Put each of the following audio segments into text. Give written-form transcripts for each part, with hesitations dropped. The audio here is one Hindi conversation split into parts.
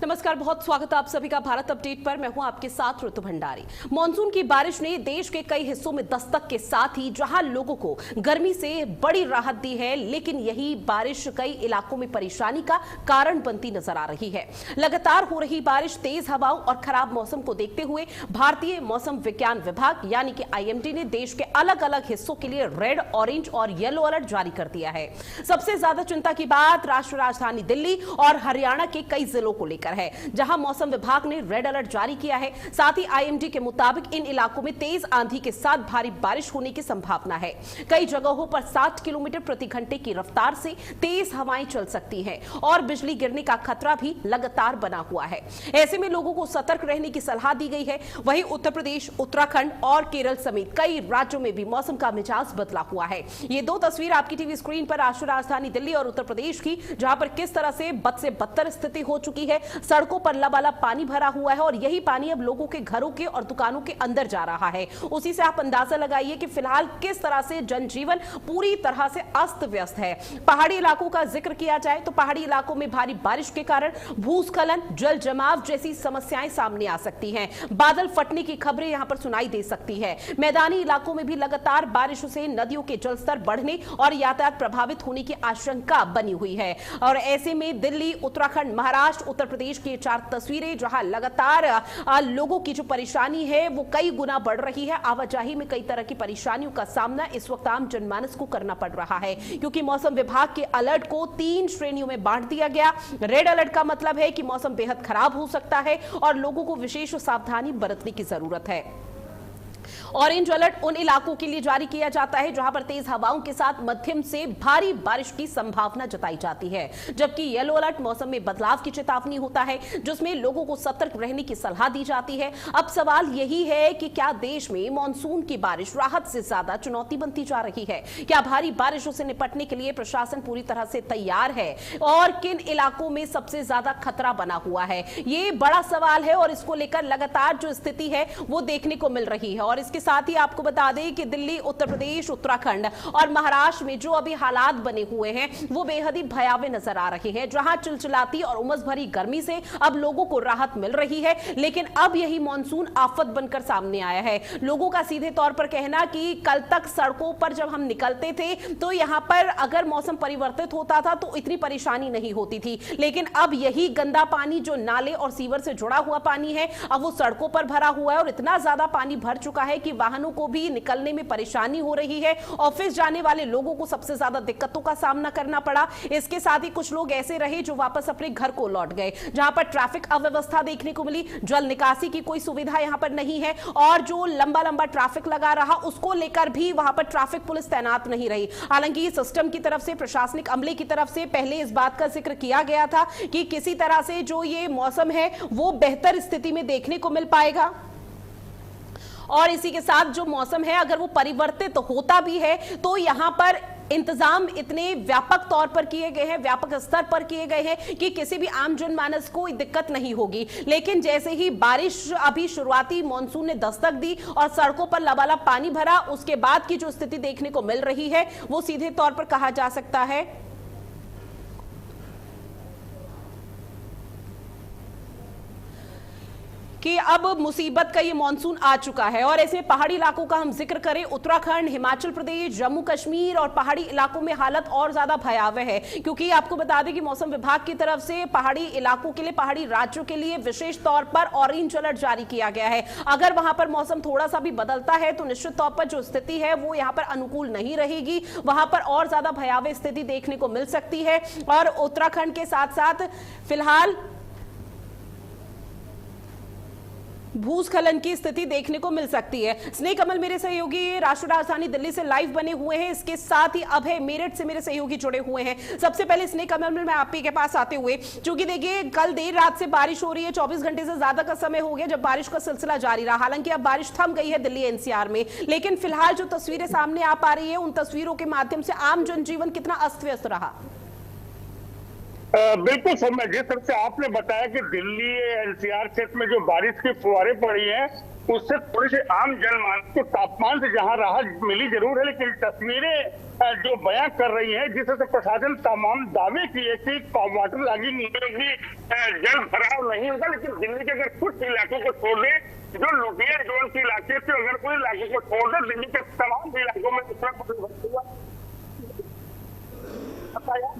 नमस्कार, बहुत स्वागत है आप सभी का भारत अपडेट पर। मैं हूं आपके साथ ऋतु भंडारी। मानसून की बारिश ने देश के कई हिस्सों में दस्तक के साथ ही जहां लोगों को गर्मी से बड़ी राहत दी है, लेकिन यही बारिश कई इलाकों में परेशानी का कारण बनती नजर आ रही है। लगातार हो रही बारिश, तेज हवाओं और खराब मौसम को देखते हुए भारतीय मौसम विज्ञान विभाग यानी कि आईएमडी ने देश के अलग अलग हिस्सों के लिए रेड, ऑरेंज और येलो अलर्ट जारी कर दिया है। सबसे ज्यादा चिंता की बात राष्ट्रीय राजधानी दिल्ली और हरियाणा के कई जिलों को लेकर है, जहां मौसम विभाग ने रेड अलर्ट जारी किया है। साथ ही आईएमडी के मुताबिक इन इलाकों में तेज आंधी के साथ भारी बारिश होने की संभावना है। कई जगहों पर 60 किलोमीटर प्रति घंटे की रफ्तार से तेज हवाएं चल सकती हैं और बिजली गिरने का खतरा भी लगातार बना हुआ है। ऐसे में लोगों को सतर्क रहने की सलाह दी गई है। वहीं उत्तर प्रदेश, उत्तराखंड और केरल समेत कई राज्यों में भी मौसम का मिजाज बदला हुआ है। ये दो तस्वीर आपकी टीवी स्क्रीन पर राष्ट्रीय राजधानी दिल्ली और उत्तर प्रदेश की, जहां पर किस तरह से बद से बदतर स्थिति हो चुकी है। सड़कों पर लबालब पानी भरा हुआ है और यही पानी अब लोगों के घरों के और दुकानों के अंदर जा रहा है। उसी से आप अंदाजा लगाइए कि फिलहाल किस तरह से जनजीवन पूरी तरह से अस्त व्यस्त है। पहाड़ी इलाकों का जिक्र किया जाए तो पहाड़ी इलाकों में भारी बारिश के कारण भूस्खलन, जल जमाव जैसी समस्याएं सामने आ सकती हैं। बादल फटने की खबरें यहां पर सुनाई दे सकती है। मैदानी इलाकों में भी लगातार बारिश से नदियों के जलस्तर बढ़ने और यातायात प्रभावित होने की आशंका बनी हुई है। और ऐसे में दिल्ली, उत्तराखंड, महाराष्ट्र, उत्तर प्रदेश की 4 तस्वीरें, जहां लगातार लोगों की जो परेशानी है वो कई गुना बढ़ रही है। आवाजाही में कई तरह की परेशानियों का सामना इस वक्त आम जनमानस को करना पड़ रहा है, क्योंकि मौसम विभाग के अलर्ट को 3 श्रेणियों में बांट दिया गया। रेड अलर्ट का मतलब है कि मौसम बेहद खराब हो सकता है और लोगों को विशेष सावधानी बरतने की जरूरत है। ऑरेंज अलर्ट उन इलाकों के लिए जारी किया जाता है जहां पर तेज हवाओं के साथ मध्यम से भारी बारिश की संभावना जताई जाती है, जबकि येलो अलर्ट मौसम में बदलाव की चेतावनी होता है, जिसमें लोगों को सतर्क रहने की सलाह दी जाती है। अब सवाल यही है कि क्या देश में मानसून की बारिश राहत से ज्यादा चुनौती बनती जा रही है? क्या भारी बारिशों से निपटने के लिए प्रशासन पूरी तरह से तैयार है और किन इलाकों में सबसे ज्यादा खतरा बना हुआ है? ये बड़ा सवाल है और इसको लेकर लगातार जो स्थिति है वो देखने को मिल रही है। और इसके साथ ही आपको बता दें कि दिल्ली, उत्तर प्रदेश, उत्तराखंड और महाराष्ट्र में जो अभी हालात बने हुए हैं वो बेहद ही भयावह नजर आ रहे हैं, जहां चिलचिलाती और उमस भरी गर्मी से अब लोगों को राहत मिल रही है, लेकिन अब यही मानसून आफत बनकर सामने आया है। लोगों का सीधे तौर पर कहना कि कल तक सड़कों पर जब हम निकलते थे तो यहां पर अगर मौसम परिवर्तित होता था तो इतनी परेशानी नहीं होती थी, लेकिन अब यही गंदा पानी जो नाले और सीवर से जुड़ा हुआ पानी है, अब वो सड़कों पर भरा हुआ है और इतना ज्यादा पानी भर चुका है कि वाहनों को भी निकलने में परेशानी हो रही है। ऑफिस जाने वाले लोगों को सबसे ज्यादा दिक्कतों का सामना करना पड़ा। इसके साथ ही कुछ लोग ऐसे रहे जो वापस अपने घर को लौट गए, जहां पर ट्रैफिक अव्यवस्था देखने को मिली, जल निकासी की कोई सुविधा यहां पर नहीं है और जो लंबा लंबा ट्रैफिक लगा रहा उसको लेकर भी वहां पर ट्रैफिक पुलिस तैनात नहीं रही। हालांकि सिस्टम की तरफ से, प्रशासनिक अमले की तरफ से पहले इस बात का जिक्र किया गया था कि किसी तरह से जो ये मौसम है वो बेहतर स्थिति में देखने को मिल पाएगा। और इसी के साथ जो मौसम है अगर वो परिवर्तित होता भी है तो यहां पर इंतजाम इतने व्यापक तौर पर किए गए हैं, व्यापक स्तर पर किए गए हैं कि किसी भी आम जनमानस को दिक्कत नहीं होगी। लेकिन जैसे ही बारिश, अभी शुरुआती मॉनसून ने दस्तक दी और सड़कों पर लबालब पानी भरा, उसके बाद की जो स्थिति देखने को मिल रही है वो सीधे तौर पर कहा जा सकता है कि अब मुसीबत का ये मॉनसून आ चुका है। और ऐसे पहाड़ी इलाकों का हम जिक्र करें, उत्तराखंड, हिमाचल प्रदेश, जम्मू कश्मीर और पहाड़ी इलाकों में हालत और ज्यादा भयावह है, क्योंकि आपको बता दें कि मौसम विभाग की तरफ से पहाड़ी इलाकों के लिए, पहाड़ी राज्यों के लिए विशेष तौर पर ऑरेंज अलर्ट जारी किया गया है। अगर वहां पर मौसम थोड़ा सा भी बदलता है तो निश्चित तौर पर जो स्थिति है वो यहां पर अनुकूल नहीं रहेगी, वहां पर और ज्यादा भयावह स्थिति देखने को मिल सकती है। और उत्तराखंड के साथ साथ फिलहाल भूस्खलन की स्थिति देखने को मिल सकती है। स्नेह कमल मेरे सहयोगी राष्ट्रीय राजधानी दिल्ली से लाइव बने हुए हैं, इसके साथ ही अभय मेरठ से मेरे सहयोगी जुड़े हुए हैं। सबसे पहले स्नेह कमल में मैं आप ही के पास आते हुए, क्योंकि देखिए कल देर रात से बारिश हो रही है, 24 घंटे से ज्यादा का समय हो गया जब बारिश का सिलसिला जारी रहा। हालांकि अब बारिश थम गई है दिल्ली एनसीआर में, लेकिन फिलहाल जो तस्वीरें सामने आ पा रही है उन तस्वीरों के माध्यम से आम जनजीवन कितना अस्त व्यस्त रहा? बिल्कुल समय, जिस तरह से आपने बताया कि दिल्ली एनसीआर क्षेत्र में जो बारिश की फुहारें पड़ी हैं उससे थोड़ी सी आम जनमानस को तापमान से जहां राहत मिली जरूर है, लेकिन तस्वीरें जो बयां कर रही है जिससे प्रशासन तमाम दावे किए कि वाटर लॉगिंग नहीं होगी, जल भराव नहीं होगा, लेकिन दिल्ली के अगर कुछ इलाकों को छोड़ दे, जो लुटियर जोन के इलाके थे, अगर कोई इलाके को छोड़ दे, दिल्ली के तमाम इलाकों में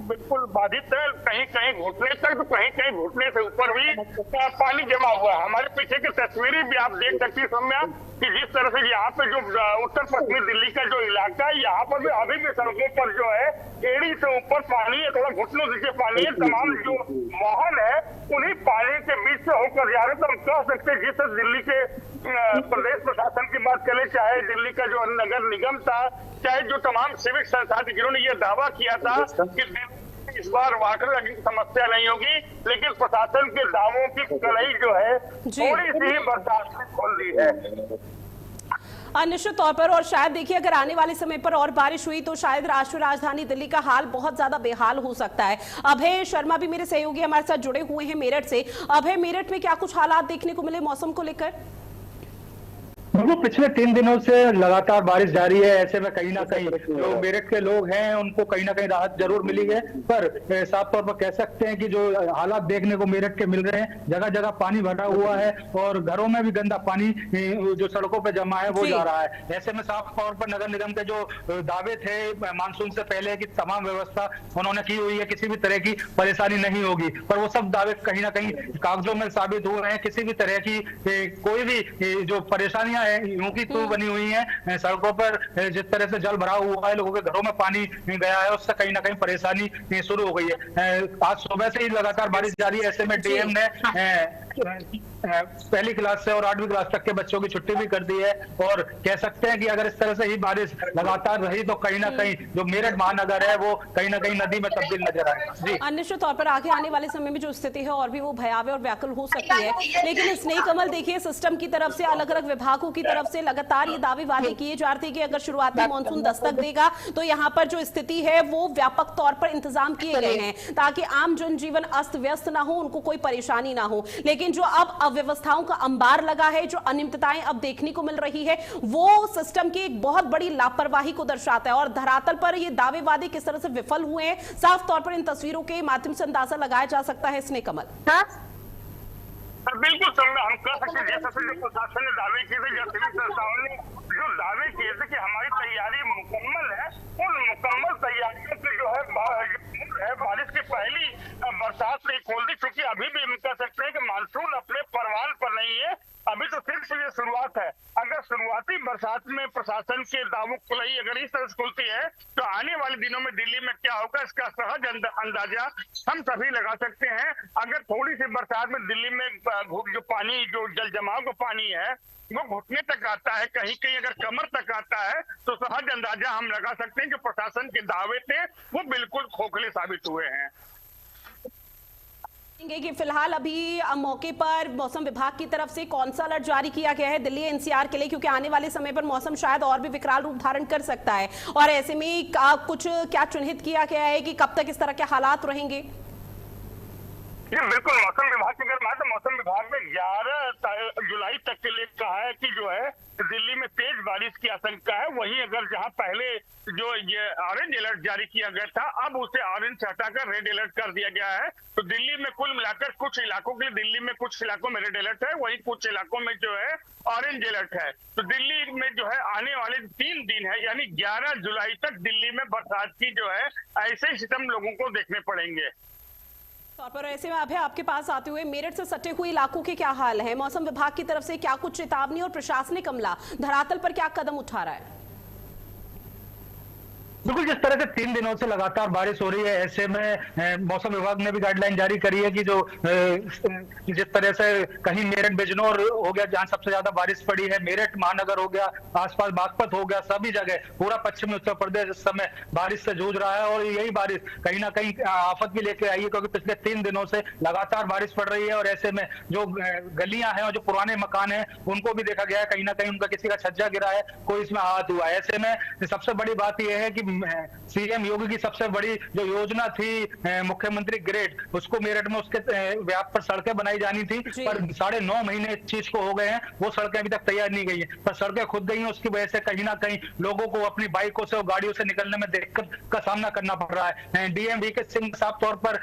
बिल्कुल बाधित है। कहीं कहीं घुटने तक तो कहीं कहीं घुटने से ऊपर भी पानी जमा हुआ है। हमारे पीछे की तस्वीरें भी आप देख सकती हैं सौम्या कि जिस तरह से यहाँ पे जो उत्तर पश्चिमी दिल्ली का जो इलाका है, यहाँ पर भी अभी भी सड़कों पर जो है एड़ी से ऊपर पानी है, थोड़ा घुटनों नीचे पानी है। तमाम जो वाहन है उन्हीं पानी के बीच से होकर जा रहे, तो हम कह सकते हैं जिस दिल्ली के प्रदेश प्रशासन की बात करें, चाहे दिल्ली का जो नगर निगम था, चाहे जो तमाम सिविक संस्था थी, जिन्होंने ये दावा किया था कि इस बार वाटर लॉगिंग की समस्या नहीं होगी, लेकिन प्रशासन के दावों की कड़ाई जो है थोड़ी सी बर्दाश्त में खोल दी है। निश्चित तौर पर, और शायद देखिए अगर आने वाले समय पर और बारिश हुई तो शायद राष्ट्रीय राजधानी दिल्ली का हाल बहुत ज्यादा बेहाल हो सकता है। अभय शर्मा भी मेरे सहयोगी हमारे साथ जुड़े हुए हैं मेरठ से। अभय, मेरठ में क्या कुछ हालात देखने को मिले मौसम को लेकर? बिल्कुल, पिछले 3 दिनों से लगातार बारिश जारी है। ऐसे में कहीं ना कहीं जो मेरठ के लोग हैं उनको कहीं ना कहीं राहत जरूर मिली है, पर साफ तौर पर कह सकते हैं कि जो हालात देखने को मेरठ के मिल रहे हैं, जगह जगह पानी भरा हुआ है और घरों में भी गंदा पानी जो सड़कों पर जमा है वो जा रहा है। ऐसे में साफ तौर पर नगर निगम के जो दावे थे मानसून से पहले की तमाम व्यवस्था उन्होंने की हुई है, किसी भी तरह की परेशानी नहीं होगी, पर वो सब दावे कहीं ना कहीं कागजों में साबित हो रहे हैं। किसी भी तरह की कोई भी जो परेशानियां यूं की तू बनी हुई है सड़कों पर, जिस तरह से जल भरा हुआ है, लोगों के घरों में पानी गया है, उससे कहीं ना कहीं परेशानी शुरू हो गई है। आज सुबह से ही लगातार बारिश जारी है। ऐसे में डीएम ने पहली क्लास से और 8वीं क्लास तक के बच्चों की छुट्टी भी कर दी है, और कह सकते हैं कि अगर इस तरह से ही बारिश लगातार रही तो कहीं ना कहीं जो मेरठ महानगर है वो कहीं ना कहीं नदी में तब्दील नजर आएगा। जी, निश्चित तौर पर आगे आने वाले समय में जो स्थिति है और भी वो भयावह और व्याकुल हो सकती है, लेकिन स्नेह कमल देखिए सिस्टम की तरफ से, अलग अलग विभागों की तरफ से लगातार ये दावे वादे किए जा रहे थे कि अगर शुरुआती मानसून दस्तक देगा तो यहाँ पर जो स्थिति है वो व्यापक तौर पर इंतजाम किए गए हैं ताकि आम जनजीवन अस्त व्यस्त ना हो, उनको कोई परेशानी ना हो। लेकिन जो अब अव्यवस्थाओं का अंबार लगा है, जो अनियमितताएं अब देखने को मिल रही है, वो सिस्टम की एक बहुत बड़ी लापरवाही को दर्शाता है। और धरातल पर ये दावे वादे किस तरह से विफल हुए हैं, साफ तौर पर इन तस्वीरों के माध्यम से अंदाजा लगाया जा सकता है। स्नेह कमल, बिल्कुल हम कह सकते हैं जैसे जो प्रशासन ने दावे किए थे, जैसे सिविल संस्थाओं ने जो दावे किए थे कि हमारी तैयारी मुकम्मल है, उन मुकम्मल तैयारियों से जो है बारिश की पहली बरसात नहीं खोल दी, क्योंकि अभी भी हम कह सकते हैं कि मानसून अपने परवान पर नहीं है, अभी तो सिर्फ ये शुरुआत है। अगर शुरुआती बरसात में प्रशासन के दावों खुलाई अगर इस तरह से खुलती है तो आने वाले दिनों में दिल्ली में क्या होगा इसका सहज अंदाजा हम सभी लगा सकते हैं। अगर थोड़ी सी बरसात में दिल्ली में जो पानी, जो जल जमाव का पानी है वो घुटने तक आता है, कहीं कहीं अगर कमर तक आता है, तो सहज अंदाजा हम लगा सकते हैं कि प्रशासन के दावे थे वो बिल्कुल खोखले साबित हुए हैं। कि फिलहाल अभी मौके पर मौसम विभाग की तरफ से कौन सा अलर्ट जारी किया गया है दिल्ली एनसीआर के लिए, क्योंकि आने वाले समय पर मौसम शायद और भी विकराल रूप धारण कर सकता है, और ऐसे में कुछ क्या चिन्हित किया गया है कि कब तक इस तरह के हालात रहेंगे? जी बिल्कुल, मौसम विभाग की अगर बात तो मौसम विभाग ने 11 जुलाई तक के लिए कहा है कि जो है दिल्ली में तेज बारिश की आशंका है। वहीं अगर जहां पहले जो ये ऑरेंज अलर्ट जारी किया गया था, अब उसे ऑरेंज से हटाकर रेड अलर्ट कर दिया गया है। तो दिल्ली में कुल मिलाकर कुछ इलाकों के लिए, दिल्ली में कुछ इलाकों में रेड अलर्ट है, वहीं कुछ इलाकों में जो है ऑरेंज अलर्ट है। तो दिल्ली में जो है आने वाले 3 दिन है, यानी 11 जुलाई तक दिल्ली में बरसात की जो है ऐसे सिस्टम लोगों को देखने पड़ेंगे। तौर पर ऐसे में अभी आपके पास आते हुए मेरठ से सटे हुए इलाकों के क्या हाल है? मौसम विभाग की तरफ से क्या कुछ चेतावनी और प्रशासनिक अमला धरातल पर क्या कदम उठा रहा है? बिल्कुल, जिस तरह से 3 दिनों से लगातार बारिश हो रही है, ऐसे में मौसम विभाग ने भी गाइडलाइन जारी करी है कि जो जिस तरह से कहीं मेरठ बिजनौर हो गया जहां सबसे ज्यादा बारिश पड़ी है, मेरठ महानगर हो गया, आसपास बागपत हो गया, सभी जगह पूरा पश्चिमी उत्तर प्रदेश इस समय बारिश से जूझ रहा है। और यही बारिश कहीं ना कहीं आफत भी लेके आई है, क्योंकि पिछले 3 दिनों से लगातार बारिश पड़ रही है। और ऐसे में जो गलियां हैं और जो पुराने मकान हैं उनको भी देखा गया है, कहीं ना कहीं उनका किसी का छज्जा गिरा है, कोई इसमें आहत हुआ है। ऐसे में सबसे बड़ी बात यह है कि सीएम योगी की सबसे बड़ी जो योजना थी मुख्यमंत्री ग्रेड, उसको मेरठ में उसके व्याप पर सड़कें बनाई जानी थी, पर 9.5 महीने इस चीज को हो गए हैं, वो सड़कें अभी तक तैयार नहीं गई है। पर सड़कें खुद गई हैं, उसकी वजह से कहीं ना कहीं लोगों को अपनी बाइकों से और गाड़ियों से निकलने में दिक्कत का सामना करना पड़ रहा है। डीएम वीके सिंह साफ तौर पर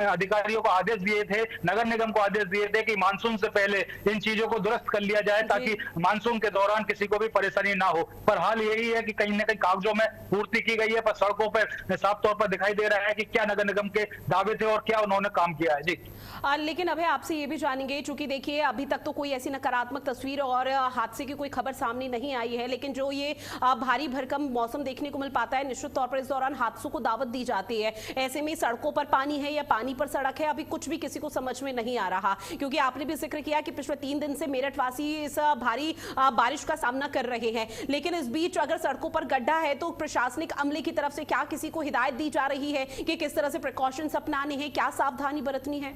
अधिकारियों को आदेश दिए थे, नगर निगम को आदेश दिए थे कि मानसून से पहले इन चीजों को दुरुस्त कर लिया जाए ताकि मानसून के दौरान किसी को भी परेशानी ना हो। पर हाल यही है कि कहीं ना कहीं कागजों में पूर्ति की गई है, पर सड़कों पर साफ तौर पर दिखाई दे रहा है कि क्या नगर निगम के दावे थे और क्या उन्होंने काम किया है। जी लेकिन अभी आपसे ये भी जानेंगे, चूंकि देखिए अभी तक तो कोई ऐसी नकारात्मक तस्वीर और हादसे की कोई खबर सामने नहीं आई है, लेकिन जो ये भारी भरकम मौसम देखने को मिल पाता है, निश्चित तौर पर इस दौरान हादसों को दावत दी जाती है। ऐसे में सड़कों पर पानी है या पानी पर सड़क है, अभी कुछ भी किसी को समझ में नहीं आ रहा, क्योंकि आपने भी जिक्र किया कि पिछले 3 दिन से मेरठ वासी इस भारी बारिश का सामना कर रहे हैं। लेकिन इस बीच अगर सड़कों पर गड्ढा है तो प्रशासनिक अमले की तरफ से क्या किसी को हिदायत दी जा रही है कि किस तरह से प्रिकॉशंस अपनाने हैं, क्या सावधानी बरतनी है?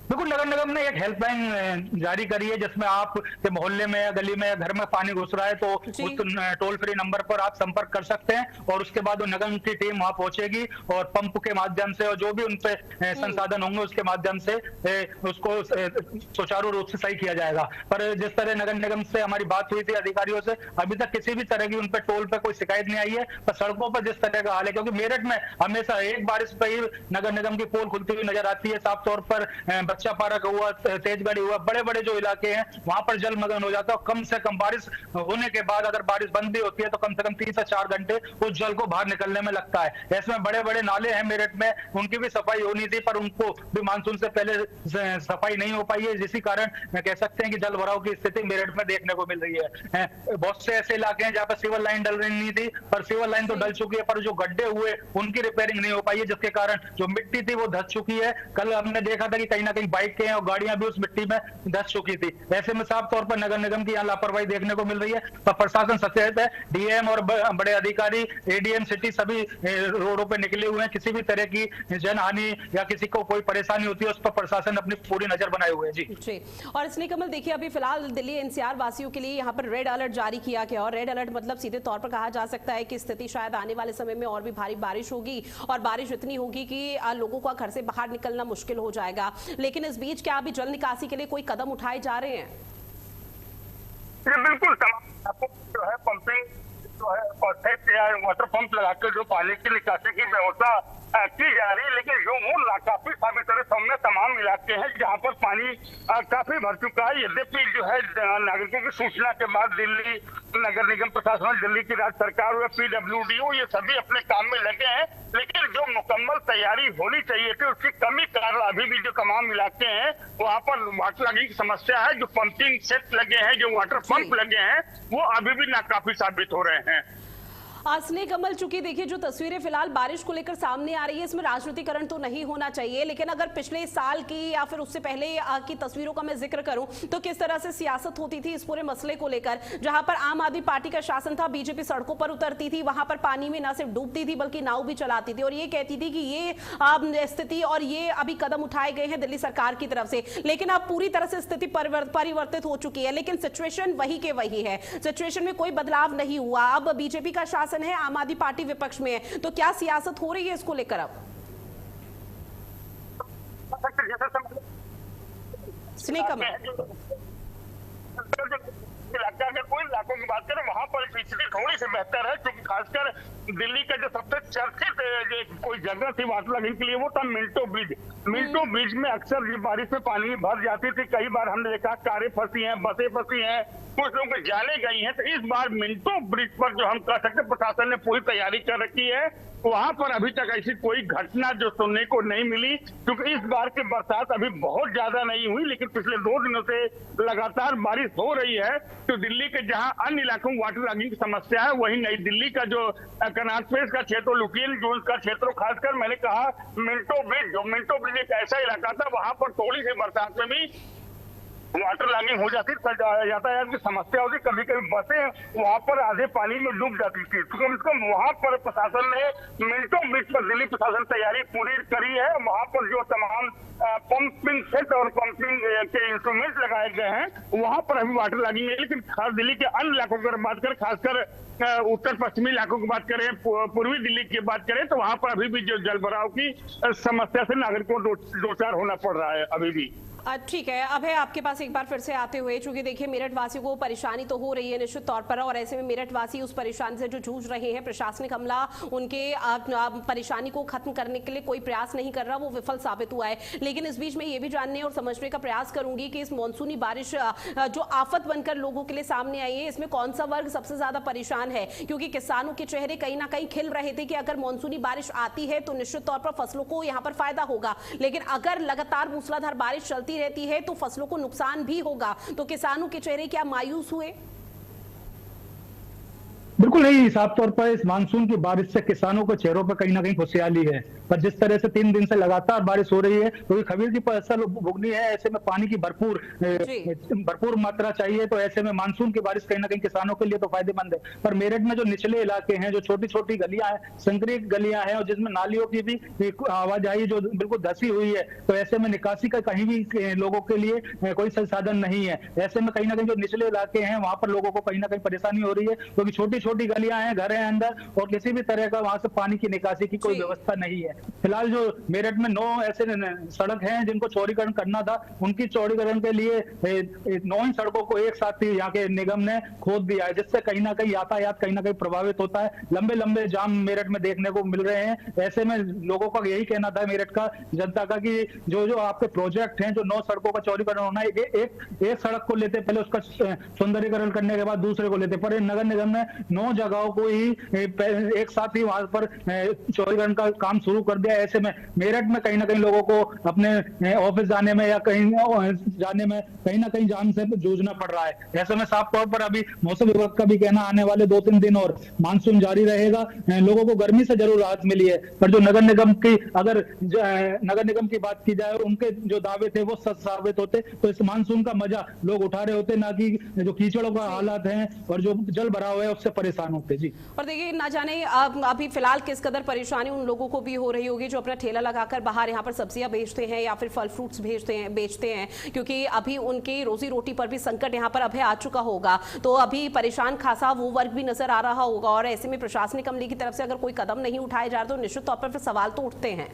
बिल्कुल, नगर निगम ने एक हेल्पलाइन जारी करी है जिसमें आप के मोहल्ले में या गली में या घर में पानी घुस रहा है तो उस टोल फ्री नंबर पर आप संपर्क कर सकते हैं और उसके बाद वो निगम की टीम वहां पहुंचेगी और पंप के माध्यम से और जो भी उन पे संसाधन होंगे उसके माध्यम से उसको सुचारू रूप से सही किया जाएगा। पर जिस तरह नगर निगम से हमारी बात हुई थी अधिकारियों से, अभी तक किसी भी तरह की उन पर टोल पे कोई शिकायत नहीं आई है। पर सड़कों पर जिस तरह का हाल है, क्योंकि मेरठ में हमेशा एक बारिश पे ही नगर निगम की पोल खुलती हुई नजर आती है। साफ तौर पर बच्चा पारा का हुआ, तेजगढ़ी हुआ, बड़े बड़े जो इलाके हैं वहां पर जलमग्न हो जाता है। कम से कम बारिश होने के बाद अगर बारिश बंद भी होती है तो कम से कम 3 से 4 घंटे उस जल को बाहर निकलने में लगता है। ऐसे में बड़े बड़े नाले हैं मेरठ में, उनकी भी सफाई होनी थी पर उनको भी मानसून से पहले सफाई नहीं हो पाई है, जिसी कारण कह सकते हैं कि जल भराव की स्थिति मेरठ में देखने को मिल रही है। बहुत से ऐसे इलाके हैं जहाँ पर सिविल लाइन डल रही नहीं थी, पर सिविल लाइन तो डल चुकी है, पर जो गड्ढे हुए उनकी रिपेयरिंग नहीं हो पाई है, जिसके कारण जो मिट्टी थी वो धस चुकी है। कल हमने देखा था कि कहीं ना कहीं बाइकें और गाड़ियां भी उस मिट्टी में धस चुकी थी। ऐसे में साफ तौर पर नगर निगम की यहाँ लापरवाही देखने को मिल रही है। पर प्रशासन सचेत है, डीएम और बड़े अधिकारी एडीएम सिटी सभी रोडों पे निकले हुए हैं। किसी भी तरह की जनहानि या किसी को कोई परेशानी होती है उस पर प्रशासन अपनी पूरी नजर बनाए हुए है। जी और इसलिए कमल देखिए अभी फिलहाल दिल्ली एनसीआर वासियों के लिए यहाँ पर रेड अलर्ट जारी किया गया और रेड अलर्ट मतलब सीधे तौर पर कहा जा सकता है कि स्थिति शायद आने वाले समय में और भी भारी बारिश होगी और बारिश इतनी होगी कि लोगों का घर से बाहर निकलना मुश्किल हो जाएगा। लेकिन इस बीच क्या अभी जल निकासी के लिए कोई कदम उठाए जा रहे हैं? बिल्कुल, जो है पंपिंग जो है वाटर पंप लगाकर जो पानी की निकासी की व्यवस्था की जा रही है, लेकिन जो मूल नाकाफी साबित हो रहे हैं तमाम इलाके हैं जहाँ पर पानी काफी भर चुका है। यद्यपि जो है नागरिकों की सूचना के बाद दिल्ली नगर निगम प्रशासन, दिल्ली की राज्य सरकार और PWDO ये सभी अपने काम में लगे हैं, लेकिन जो मुकम्मल तैयारी होनी चाहिए थी उसकी कमी कारण अभी भी जो तमाम इलाके हैं वहाँ पर वाटर लगी की समस्या है। जो पंपिंग सेट लगे हैं, जो वाटर पंप लगे हैं, वो अभी भी नाकाफी साबित हो रहे हैं। स्नेह कमल, चूंकि देखिए जो तस्वीरें फिलहाल बारिश को लेकर सामने आ रही है इसमें राजनीतिकरण तो नहीं होना चाहिए, लेकिन अगर पिछले साल की या फिर उससे पहले की तस्वीरों का मैं जिक्र करूं तो किस तरह से सियासत होती थी इस पूरे मसले को लेकर, जहां पर आम आदमी पार्टी का शासन था, बीजेपी सड़कों पर उतरती थी, वहां पर पानी में न सिर्फ डूबती थी बल्कि नाव भी चलाती थी और ये कहती थी कि ये स्थिति और ये अभी कदम उठाए गए हैं दिल्ली सरकार की तरफ से। लेकिन अब पूरी तरह से स्थिति परिवर्तित हो चुकी है, लेकिन सिचुएशन वही के वही है, सिचुएशन में कोई बदलाव नहीं हुआ। अब बीजेपी का शासन है, आम आदमी पार्टी विपक्ष में है, तो क्या सियासत हो रही है इसको लेकर? अब कोई इलाकों की बात करें वहां पर स्थिति थोड़ी सी बेहतर है, क्योंकि खासकर दिल्ली का जो सबसे चर्चित कोई जगह थी वाटर लगने के लिए वो था मिंटो ब्रिज। मिंटो ब्रिज में अक्सर बारिश में पानी भर जाती थी, कई बार हमने देखा कारें फंसी हैं, बसें फंसी हैं, कुछ लोगों की जाने गई हैं। तो इस बार मिंटो ब्रिज पर जो हम कह सकते प्रशासन ने पूरी तैयारी कर रखी है, वहां पर अभी तक ऐसी कोई घटना जो सुनने को नहीं मिली, क्योंकि इस बार की बरसात अभी बहुत ज्यादा नहीं हुई, लेकिन पिछले 2 दिनों से लगातार बारिश हो रही है। तो दिल्ली के जहां अन्य इलाकों में वाटर लॉगिंग की समस्या है, वहीं नई दिल्ली का जो कनॉट प्लेस का क्षेत्र, लुटियन जोन का क्षेत्र, खासकर मैंने कहा मिंटो ब्रिज एक ऐसा इलाका था वहां पर थोड़ी सी बरसात में भी वाटर लॉगिंग हो जाती, यातायात की समस्या होती, कभी कभी बसें वहां पर आधे पानी में डूब जाती थी। तो कम से कम वहां पर प्रशासन ने मिनटों बीच पर दिल्ली प्रशासन तैयारी पूरी करी है। वहां पर जो तमाम पंपिंग सेट और पंपिंग के इंस्ट्रूमेंट लगाए गए हैं, वहां पर अभी वाटर लॉगिंग है। लेकिन खास दिल्ली के अन्य इलाकों की बात करें, खासकर उत्तर पश्चिमी इलाकों की बात करें, पूर्वी दिल्ली की बात करें, तो वहां पर अभी भी जो जल भराव की समस्या से नागरिकों को दो चार होना पड़ रहा है अभी भी। ठीक है, अब है आपके पास एक बार फिर से आते हुए, चूंकि देखिए मेरठ वासियों को परेशानी तो हो रही है निश्चित तौर पर, और ऐसे में मेरठ वासी उस परेशानी से जो जूझ रहे हैं, प्रशासनिक अमला उनके परेशानी को खत्म करने के लिए कोई प्रयास नहीं कर रहा, वो विफल साबित हुआ है। लेकिन इस बीच में ये भी जानने और समझने का प्रयास करूंगी कि इस मानसूनी बारिश जो आफत बनकर लोगों के लिए सामने आई है, इसमें कौन सा वर्ग सबसे ज्यादा परेशान है? क्योंकि किसानों के चेहरे कहीं ना कहीं खिल रहे थे कि अगर मानसूनी बारिश आती है तो निश्चित तौर पर फसलों को यहाँ पर फायदा होगा, लेकिन अगर लगातार मूसलाधार बारिश चलती रहती है तो फसलों को नुकसान भी होगा। तो किसानों के चेहरे क्या मायूस हुए? बिल्कुल नहीं, साफ तौर पर इस मानसून की बारिश से किसानों के चेहरों पर कहीं ना कहीं खुशहाली है। पर जिस तरह से 3 दिन से लगातार बारिश हो रही है, तो खमीर की फसल भुगनी है, ऐसे में पानी की भरपूर मात्रा चाहिए। तो ऐसे में मानसून की बारिश कहीं ना कहीं किसानों के लिए तो फायदेमंद है। पर मेरठ में जो निचले इलाके हैं, जो छोटी छोटी गलियां हैं, संकरी गलियां हैं, और जिसमें नालियों की भी आवाजाही जो बिल्कुल धसी हुई है, तो ऐसे में निकासी का कहीं भी लोगों के लिए कोई संसाधन नहीं है। ऐसे में कहीं ना कहीं जो निचले इलाके हैं, वहां पर लोगों को कहीं ना कहीं परेशानी हो रही है, क्योंकि छोटी छोटी गलियां हैं, घर हैं अंदर, और किसी भी तरह का वहां से पानी की निकासी की कोई व्यवस्था नहीं है। फिलहाल जो मेरठ में 9 ऐसे सड़क हैं जिनको चौड़ीकरण करना था, उनकी चौड़ीकरण के लिए 9 सड़कों को एक साथ ही यहाँ के निगम ने खोद दिया है, जिससे कहीं ना कहीं यातायात कहीं ना कहीं प्रभावित होता है। लंबे लंबे जाम मेरठ में देखने को मिल रहे हैं। ऐसे में लोगों का यही कहना था, मेरठ का जनता का, कि जो आपके प्रोजेक्ट हैं, जो 9 सड़कों का चौड़ीकरण होना है, एक सड़क को लेते, पहले उसका सौंदर्यीकरण करने के बाद दूसरे को लेते, पर नगर निगम ने 9 जगहों को ही एक साथ ही वहां पर चौड़ीकरण का काम शुरू कर दिया। ऐसे में मेरठ में कहीं ना कहीं लोगों को अपने ऑफिस जाने में या कहीं जाने में कहीं ना कहीं जाम से जूझना पड़ रहा है। ऐसे में साफ तौर पर अभी मौसम विभाग का भी कहना, आने वाले 2-3 दिन और मानसून जारी रहेगा। लोगों को गर्मी से जरूर राहत मिली है, पर जो नगर निगम की बात की जाए, उनके जो दावे थे वो सच साबित होते, तो इस मानसून का मजा लोग उठा रहे होते, ना कि जो कीचड़ों का हालात है और जो जल भराव है उससे परेशान होते। जी, और देखिए ना जाने अभी फिलहाल किस कदर परेशानी उन लोगों को भी हो रही होगी जो अपना ठेला लगाकर बाहर यहाँ पर सब्जियां बेचते हैं या फिर फल फ्रूट्स बेचते हैं, क्योंकि अभी उनकी रोजी रोटी पर भी संकट यहाँ पर अभी आ चुका होगा। तो अभी परेशान खासा वो वर्ग भी नजर आ रहा होगा, और ऐसे में प्रशासनिक अमले की तरफ से अगर कोई कदम नहीं उठाए जा रहे तो निश्चित तौर पर फिर सवाल तो उठते हैं।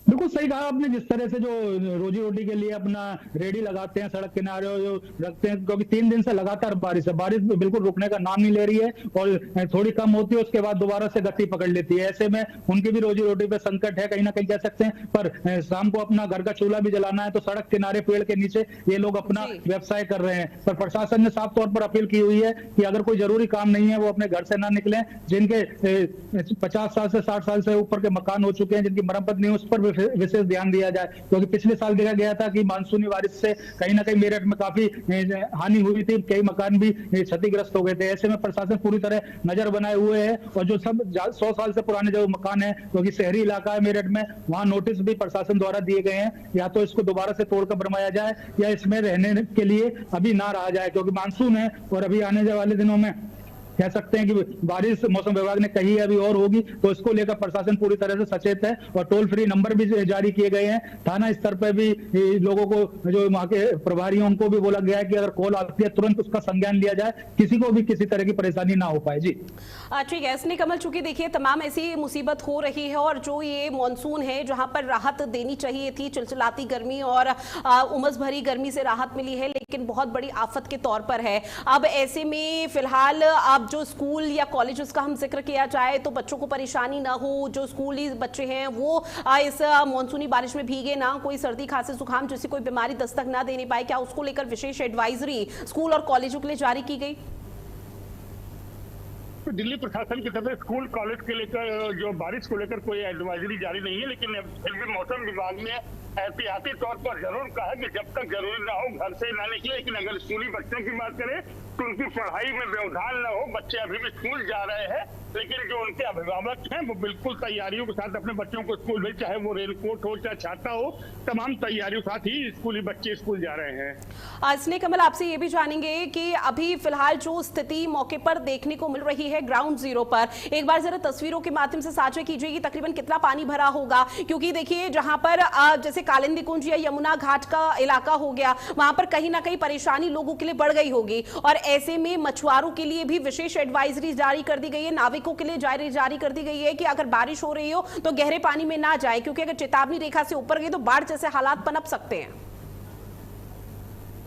बिल्कुल सही कहा आपने। जिस तरह से जो रोजी रोटी के लिए अपना रेडी लगाते हैं सड़क किनारे जो रखते हैं, क्योंकि 3 दिन से लगातार बारिश है, बारिश बिल्कुल रुकने का नाम नहीं ले रही है, और थोड़ी कम होती है उसके बाद दोबारा से गति पकड़ लेती है। ऐसे में उनकी भी रोजी रोटी पे संकट है, कहीं ना कहीं कह सकते हैं। पर शाम को अपना घर का चूल्हा भी जलाना है, तो सड़क किनारे पेड़ के नीचे ये लोग अपना व्यवसाय कर रहे हैं। पर प्रशासन ने साफ तौर पर अपील की हुई है कि अगर कोई जरूरी काम नहीं है वो अपने घर से ना निकले। जिनके 50 साल से 60 साल से ऊपर के मकान हो चुके हैं, जिनकी मरम्मत नहीं, उस पर विशेष ध्यान दिया जाए, क्योंकि पिछले साल देखा गया था कि मानसूनी बारिश से कहीं ना कहीं मेरठ में काफी हानि हुई थी, कई मकान भी क्षतिग्रस्त हो गए थे। ऐसे में प्रशासन पूरी तरह नजर बनाए हुए है, और जो सब 100 साल से पुराने जो मकान है, क्योंकि शहरी इलाका है मेरठ में, वहां नोटिस भी प्रशासन द्वारा दिए गए हैं, या तो इसको दोबारा से तोड़कर बनवाया जाए या इसमें रहने के लिए अभी ना रहा जाए, क्योंकि मानसून है और अभी आने वाले दिनों में कह सकते हैं कि बारिश मौसम विभाग ने कही है अभी और होगी, तो इसको लेकर प्रशासन पूरी तरह से सचेत है, और टोल फ्री नंबर भी जारी किए गए हैं। थाना स्तर पर भी लोगों को, जो वहाँ के प्रभारी हैं, उनको भी बोला गया है कि अगर कॉल आती है तुरंत उसका संज्ञान लिया जाए, किसी को भी किसी तरह की परेशानी ना हो पाए। जी ठीक है, इसने कमल, चूंकि देखिए तमाम ऐसी मुसीबत हो रही है, और जो ये मानसून है जहां पर राहत देनी चाहिए थी, चिलचिलाती गर्मी और उमस भरी गर्मी से राहत मिली है, लेकिन बहुत बड़ी आफत के तौर पर है। अब ऐसे में फिलहाल अब जो स्कूल या कॉलेजेस का हम जिक्र किया जाए, तो बच्चों को परेशानी ना हो, जो स्कूली बच्चे हैं वो इस मानसूनी बारिश में भीगे ना, कोई सर्दी खांसी जुकाम जैसी कोई बीमारी दस्तक ना देने पाए, क्या उसको लेकर विशेष एडवाइजरी स्कूल और कॉलेजों के लिए जारी की गई? दिल्ली प्रशासन की तरफ से स्कूल कॉलेज के लेकर जो बारिश को लेकर कोई एडवाइजरी जारी नहीं है, लेकिन फिर भी मौसम विभाग ने एहतियाती तौर पर जरूर कहा कि जब तक जरूरी ना हो घर से ना निकले। लेकिन अगर स्कूली बच्चों की बात करें तो उनकी पढ़ाई में व्यवधान न हो, बच्चे अभी भी स्कूल जा रहे हैं, लेकिन जो उनके अभिभावक हैं वो बिल्कुल तैयारियों के साथ अपने बच्चों को स्कूल भेज, चाहे वो रेनकोट हो चाहे छाता हो, तमाम तैयारियों के साथ ही स्कूली बच्चे स्कूल जा रहे हैं। स्नेह कमल, आपसे ये भी जानेंगे कि अभी फिलहाल जो स्थिति मौके पर देखने को मिल रही है ग्राउंड जीरो पर, एक बार जरा तस्वीरों के माध्यम से साझा कीजिए कि तकरीबन कितना पानी भरा होगा, क्योंकि देखिए जहां पर जैसे कालिंदी कुंज या यमुना घाट का इलाका हो गया, वहां पर कहीं ना कहीं परेशानी लोगों के लिए बढ़ गई होगी, और ऐसे में मछुआरों के लिए भी विशेष एडवाइजरी जारी कर दी गई है, नाविकों के लिए जारी कर दी गई है कि अगर बारिश हो रही हो तो गहरे पानी में ना जाए, क्योंकि अगर चेतावनी रेखा से ऊपर गई तो बाढ़ जैसे हालात पनप सकते हैं।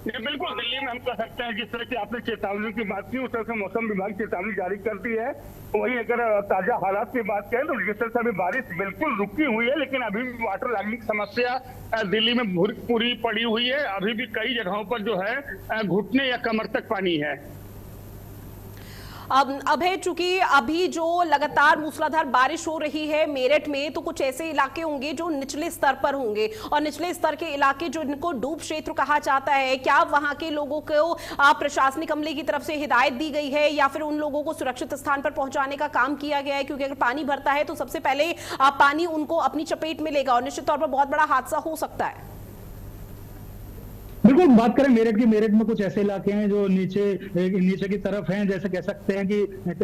बिल्कुल, दिल्ली में हम कह सकते हैं जिस तरह की आपने चेतावनी की बात की उस तरह से मौसम विभाग चेतावनी जारी करती है। वही अगर ताजा हालात की बात करें तो जिस तरह से अभी बारिश बिल्कुल रुकी हुई है, लेकिन अभी भी वाटर लैगिंग की समस्या दिल्ली में पूरी पड़ी हुई है। अभी भी कई जगहों पर जो है घुटने या कमर तक पानी है। अब है चूंकि अभी जो लगातार मूसलाधार बारिश हो रही है मेरठ में, तो कुछ ऐसे इलाके होंगे जो निचले स्तर पर होंगे, और निचले स्तर के इलाके जो इनको डूब क्षेत्र कहा जाता है, क्या वहां के लोगों को प्रशासनिक अमले की तरफ से हिदायत दी गई है या फिर उन लोगों को सुरक्षित स्थान पर पहुंचाने का काम किया गया है? क्योंकि अगर पानी भरता है तो सबसे पहले पानी उनको अपनी चपेट में लेगा और निश्चित तौर पर बहुत बड़ा हादसा हो सकता है। बिल्कुल, बात करें मेरठ की, मेरठ में कुछ ऐसे इलाके हैं जो नीचे की तरफ हैं, जैसे कह सकते हैं कि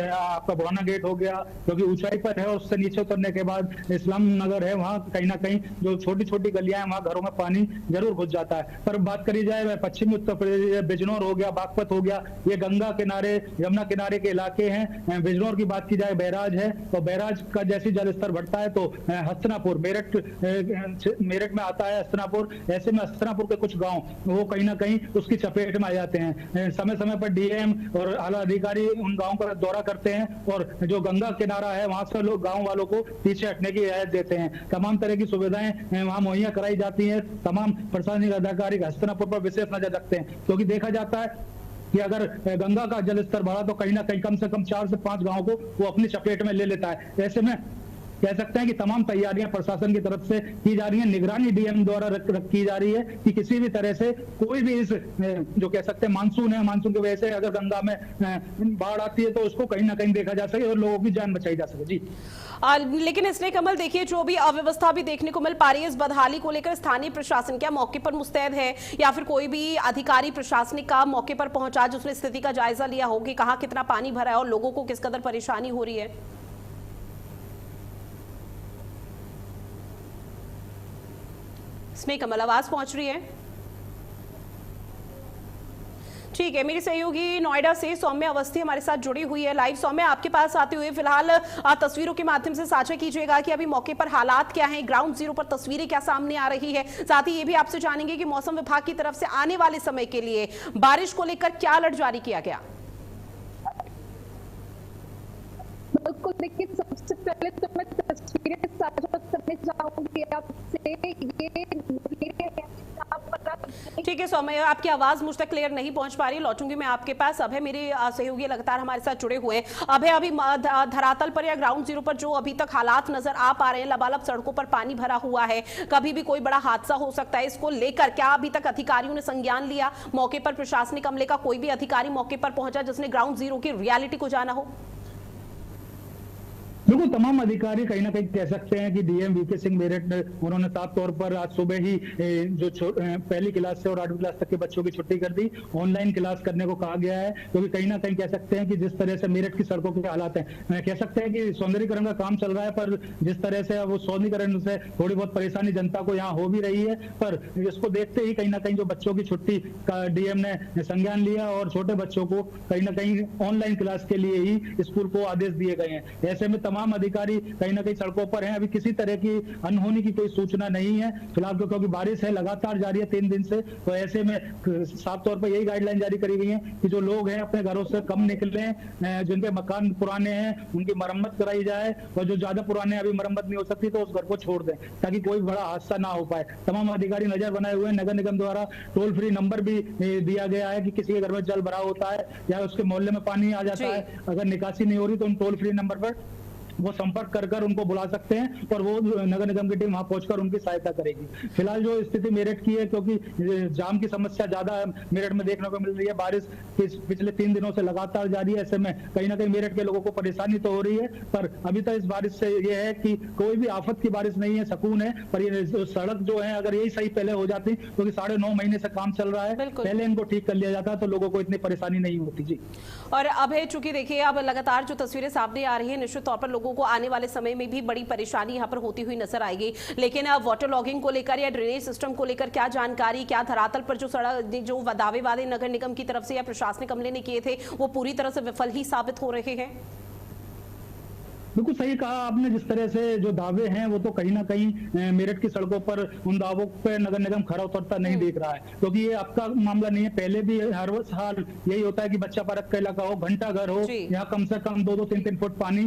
आपका बुराना गेट हो गया जो कि ऊंचाई पर है, और उससे नीचे उतरने के बाद इस्लाम नगर है, वहाँ कहीं ना कहीं जो छोटी छोटी गलियां हैं वहाँ घरों में पानी जरूर घुस जाता है। पर बात करी जाए पश्चिमी उत्तर प्रदेश, बिजनौर हो गया, बागपत हो गया, ये गंगा किनारे यमुना किनारे के इलाके हैं। बिजनौर की बात की जाए, बैराज है, तो बैराज का जैसे जल स्तर बढ़ता है तो हस्तिनापुर मेरठ में आता है हस्तिनापुर, ऐसे में हस्तिनापुर के कुछ गाँव वो कहीं ना कहीं उसकी चपेट में आ जाते हैं। समय समय पर डीएम और आला अधिकारी उन गांवों का दौरा करते हैं और जो गंगा किनारा है वहां से लोग गांव वालों को पीछे हटने की रियायत देते हैं। तमाम तरह की सुविधाएं वहां मुहैया कराई जाती हैं। तमाम प्रशासनिक अधिकारी हस्तिनापुर पर विशेष नजर रखते हैं, क्योंकि देखा जाता है कि अगर गंगा का जल स्तर बढ़ा तो कहीं ना कहीं कम से कम 4 से 5 गांवों को वो अपनी चपेट में ले लेता है। ऐसे में कह सकते हैं कि तमाम तैयारियां प्रशासन की तरफ से की जा रही है, निगरानी डीएम द्वारा की जा रही है कि किसी भी तरह से कोई भी इस जो कह सकते हैं मानसून है, मानसून की वजह से अगर गंगा में बाढ़ आती है तो उसको कहीं ना कहीं देखा जा सके और लोगों की जान बचाई जा सके। जी लेकिन इसने कमल देखिए जो भी अव्यवस्था भी देखने को मिल पा रही है, इस बदहाली को लेकर स्थानीय प्रशासन क्या मौके पर मुस्तैद है या फिर कोई भी अधिकारी प्रशासनिक का मौके पर पहुंचा जिसने स्थिति का जायजा लिया हो कि कहां कितना पानी भरा है और लोगों को किस कदर परेशानी हो रही है? इसमें कमल आवाज पहुंच रही है? ठीक है, मेरी सहयोगी नोएडा से सौम्य अवस्थी हमारे साथ जुड़ी हुई है लाइव। सौम्य, आपके पास आते हुए फिलहाल तस्वीरों के माध्यम से साझा कीजिएगा कि अभी मौके पर हालात क्या हैं, ग्राउंड जीरो पर तस्वीरें क्या सामने आ रही है। साथ ही ये भी आपसे जानेंगे कि मौसम विभाग की तरफ से आने वाले समय के लिए बारिश को लेकर क्या अलर्ट जारी किया गया। बिल्कुल, देखिए सबसे पहले तो मैं तस्वीरें साझा करने चाहूंगी आपसे। ठीक है सौम्य, आपकी आवाज मुझ तक क्लियर नहीं पहुंच पा रही, लौटूंगी मैं आपके पास। अब है मेरे सहयोगी लगातार हमारे साथ जुड़े हुए हैं। अब है अभी धरातल पर या ग्राउंड जीरो पर जो अभी तक हालात नजर आ पा रहे हैं, लबालब सड़कों पर पानी भरा हुआ है, कभी भी कोई बड़ा हादसा हो सकता है, इसको लेकर क्या अभी तक अधिकारियों ने संज्ञान लिया? मौके पर प्रशासनिक अमले का कोई भी अधिकारी मौके पर पहुंचा जिसने ग्राउंड जीरो की रियलिटी को जाना हो? बिल्कुल, तमाम अधिकारी कहीं ना कहीं कह सकते हैं कि डीएम वीके सिंह मेरठ उन्होंने साफ तौर पर आज सुबह ही जो पहली क्लास से और 8वीं क्लास तक के बच्चों की छुट्टी कर दी, ऑनलाइन क्लास करने को कहा गया है। क्योंकि कहीं ना कहीं कह सकते हैं कि जिस तरह से मेरठ की सड़कों के हालात हैं, कह सकते हैं कि सौंदर्यीकरण का काम चल रहा है, पर जिस तरह से वो सौंदर्यीकरण से थोड़ी बहुत परेशानी जनता को यहाँ हो भी रही है। पर इसको देखते ही कहीं ना कहीं जो बच्चों की छुट्टी का डीएम ने संज्ञान लिया और छोटे बच्चों को कहीं ना कहीं ऑनलाइन क्लास के लिए ही स्कूल को आदेश दिए गए हैं। ऐसे में तमाम अधिकारी कहीं ना कहीं सड़कों पर हैं। अभी किसी तरह की अनहोनी की कोई सूचना नहीं है फिलहाल, क्योंकि बारिश है लगातार जारी है 3 दिन से। तो ऐसे में साफ तौर पर यही गाइडलाइन जारी करी गई है कि जो लोग हैं अपने घरों से कम निकलें, जिनके मकान पुराने हैं उनकी मरम्मत कराई जाए, और जो ज्यादा पुराने अभी मरम्मत नहीं हो सकती तो उस घर को छोड़ दें ताकि कोई बड़ा हादसा ना हो पाए। तमाम अधिकारी नजर बनाए हुए हैं। नगर निगम द्वारा टोल फ्री नंबर भी दिया गया है कि किसी के घर में जल भरा होता है या उसके मोहल्ले में पानी आ जाता है, अगर निकासी नहीं हो रही तो उन टोल फ्री नंबर पर वो संपर्क कर उनको बुला सकते हैं और वो नगर निगम की टीम वहां पहुंचकर उनकी सहायता करेगी। फिलहाल जो स्थिति मेरठ की है, क्योंकि जाम की समस्या ज्यादा मेरठ में देखने को मिल रही है, बारिश पिछले 3 दिनों से लगातार जारी है, ऐसे में कहीं ना कहीं मेरठ के लोगों को परेशानी तो हो रही है, पर अभी तक इस बारिश से ये है कि कोई भी आफत की बारिश नहीं है, सुकून है। पर ये सड़क जो है अगर यही सही पहले हो जाती, क्योंकि 9.5 महीने से काम चल रहा है, पहले इनको ठीक कर लिया जाता तो लोगों को इतनी परेशानी नहीं होती। जी। और अब है, चूंकि देखिए अब लगातार जो तस्वीरें सामने आ रही है, निश्चित तौर पर लोगों को आने वाले समय में भी बड़ी परेशानी यहाँ पर होती हुई नजर आएगी। लेकिन अब वाटर लॉगिंग को लेकर या ड्रेनेज सिस्टम को लेकर क्या जानकारी, क्या धरातल पर जो सड़क जो दावे वादे नगर निगम की तरफ से या प्रशासनिक अमले ने किए थे वो पूरी तरह से विफल ही साबित हो रहे हैं? बिल्कुल सही कहा आपने। जिस तरह से जो दावे हैं वो तो कहीं ना कहीं मेरठ की सड़कों पर उन दावों पे नगर निगम खरा उतरता नहीं दिख रहा है, क्योंकि ये आपका मामला नहीं है, पहले भी हर साल यही होता है कि बच्चा पार्क का इलाका हो, घंटा घर हो, यहाँ कम से कम 2-2, 3-3 फुट पानी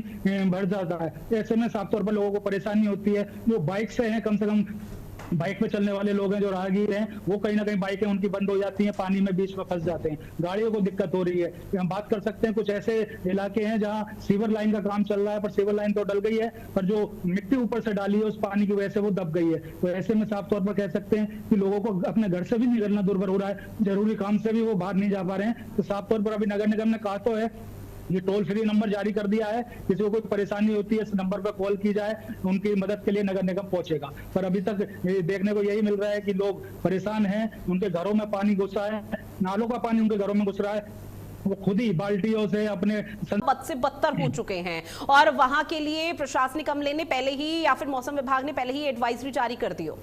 भर जाता है। ऐसे में साफ तौर पर लोगों को परेशानी होती है। जो बाइक से है, कम से कम बाइक पे चलने वाले लोग हैं, जो राहगीर हैं, वो कहीं ना कहीं बाइकें उनकी बंद हो जाती हैं, पानी में बीच में फंस जाते हैं, गाड़ियों को दिक्कत हो रही है। हम बात कर सकते हैं कुछ ऐसे इलाके हैं जहां सीवर लाइन का काम चल रहा है, पर सीवर लाइन तो डल गई है, पर जो मिट्टी ऊपर से डाली है उस पानी की वजह से वो दब गई है। तो ऐसे में साफ तौर पर कह सकते हैं कि लोगों को अपने घर से भी निकलना दुर्भर हो रहा है, जरूरी काम से भी वो बाहर नहीं जा पा रहे हैं। तो साफ तौर पर अभी नगर निगम ने कहा तो है, ये टोल फ्री नंबर जारी कर दिया है, किसी को कोई परेशानी होती है इस नंबर पर कॉल की जाए, उनकी मदद के लिए नगर निगम पहुंचेगा। पर अभी तक देखने को यही मिल रहा है कि लोग परेशान हैं, उनके घरों में पानी घुस रहा है, नालों का पानी उनके घरों में घुस रहा है, वो खुद ही बाल्टियों से अपने बद से बदतर हो चुके हैं। और वहां के लिए प्रशासनिक अमले ने पहले ही या फिर मौसम विभाग ने पहले ही एडवाइजरी जारी कर दी हो?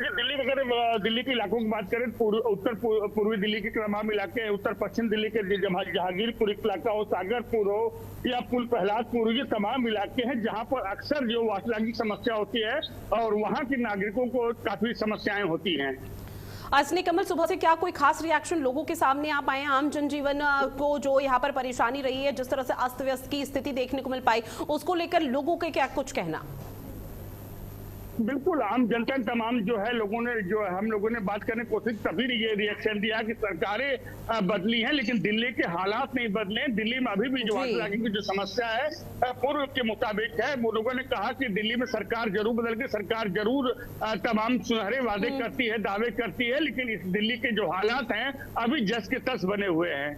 दिल्ली अगर दिल्ली के इलाकों की बात करें, उत्तर पूर्वी दिल्ली के तमाम इलाके, उत्तर पश्चिम दिल्ली के जहांगीरपुर इलाका हो, सागरपुर हो या पुल प्रहलादपुर, ये तमाम इलाके हैं जहां पर अक्सर जो वाटर लॉगिंग की समस्या होती है और वहां के नागरिकों को काफी समस्याएं होती हैं। असली कमल, सुबह से क्या कोई खास रिएक्शन लोगों के सामने आ पाए? आम जनजीवन को जो यहाँ पर परेशानी रही है, जिस तरह से अस्त व्यस्त की स्थिति देखने को मिल पाई, उसको लेकर लोगों के क्या कुछ कहना? बिल्कुल आम जनता तमाम जो है लोगों ने, जो हम लोगों ने बात करने की कोशिश, तभी ये रिएक्शन दिया कि सरकारें बदली हैं लेकिन दिल्ली के हालात नहीं बदले। दिल्ली में अभी भी जो वाटर लॉगिंग की जो समस्या है पूर्व के मुताबिक है। वो लोगों ने कहा कि दिल्ली में सरकार जरूर बदल के, सरकार जरूर तमाम सुनहरे वादे करती है, दावे करती है, लेकिन इस दिल्ली के जो हालात हैं अभी जस के तस बने हुए हैं।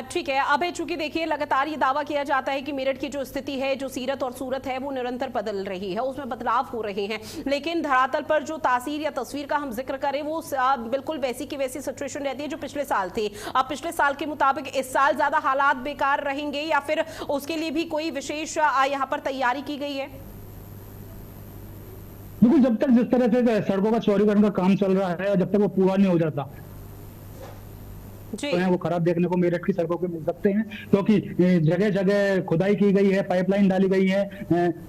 ठीक है। अब चूंकि देखिए लगातार ये दावा किया जाता है कि मेरठ की जो स्थिति है, जो सीरत और सूरत है, वो निरंतर बदल रही है, उसमें बदलाव हो रहे हैं, लेकिन धरातल पर जो तासीर या तस्वीर का हम जिक्र करें वो बिल्कुल वैसी की वैसी सिचुएशन रहती है जो पिछले साल थी। अब पिछले साल के मुताबिक इस साल ज्यादा हालात बेकार रहेंगे या फिर उसके लिए भी कोई विशेष यहाँ पर तैयारी की गई है? बिल्कुल, जब तक जिस तरह से सड़कों का चौड़ीकरण का काम चल रहा है, जब तक वो पूरा नहीं हो जाता तो है वो खराब देखने को मेरठ की सड़कों पे मिल सकते हैं, क्योंकि जगह जगह खुदाई की गई है, पाइपलाइन डाली गई है,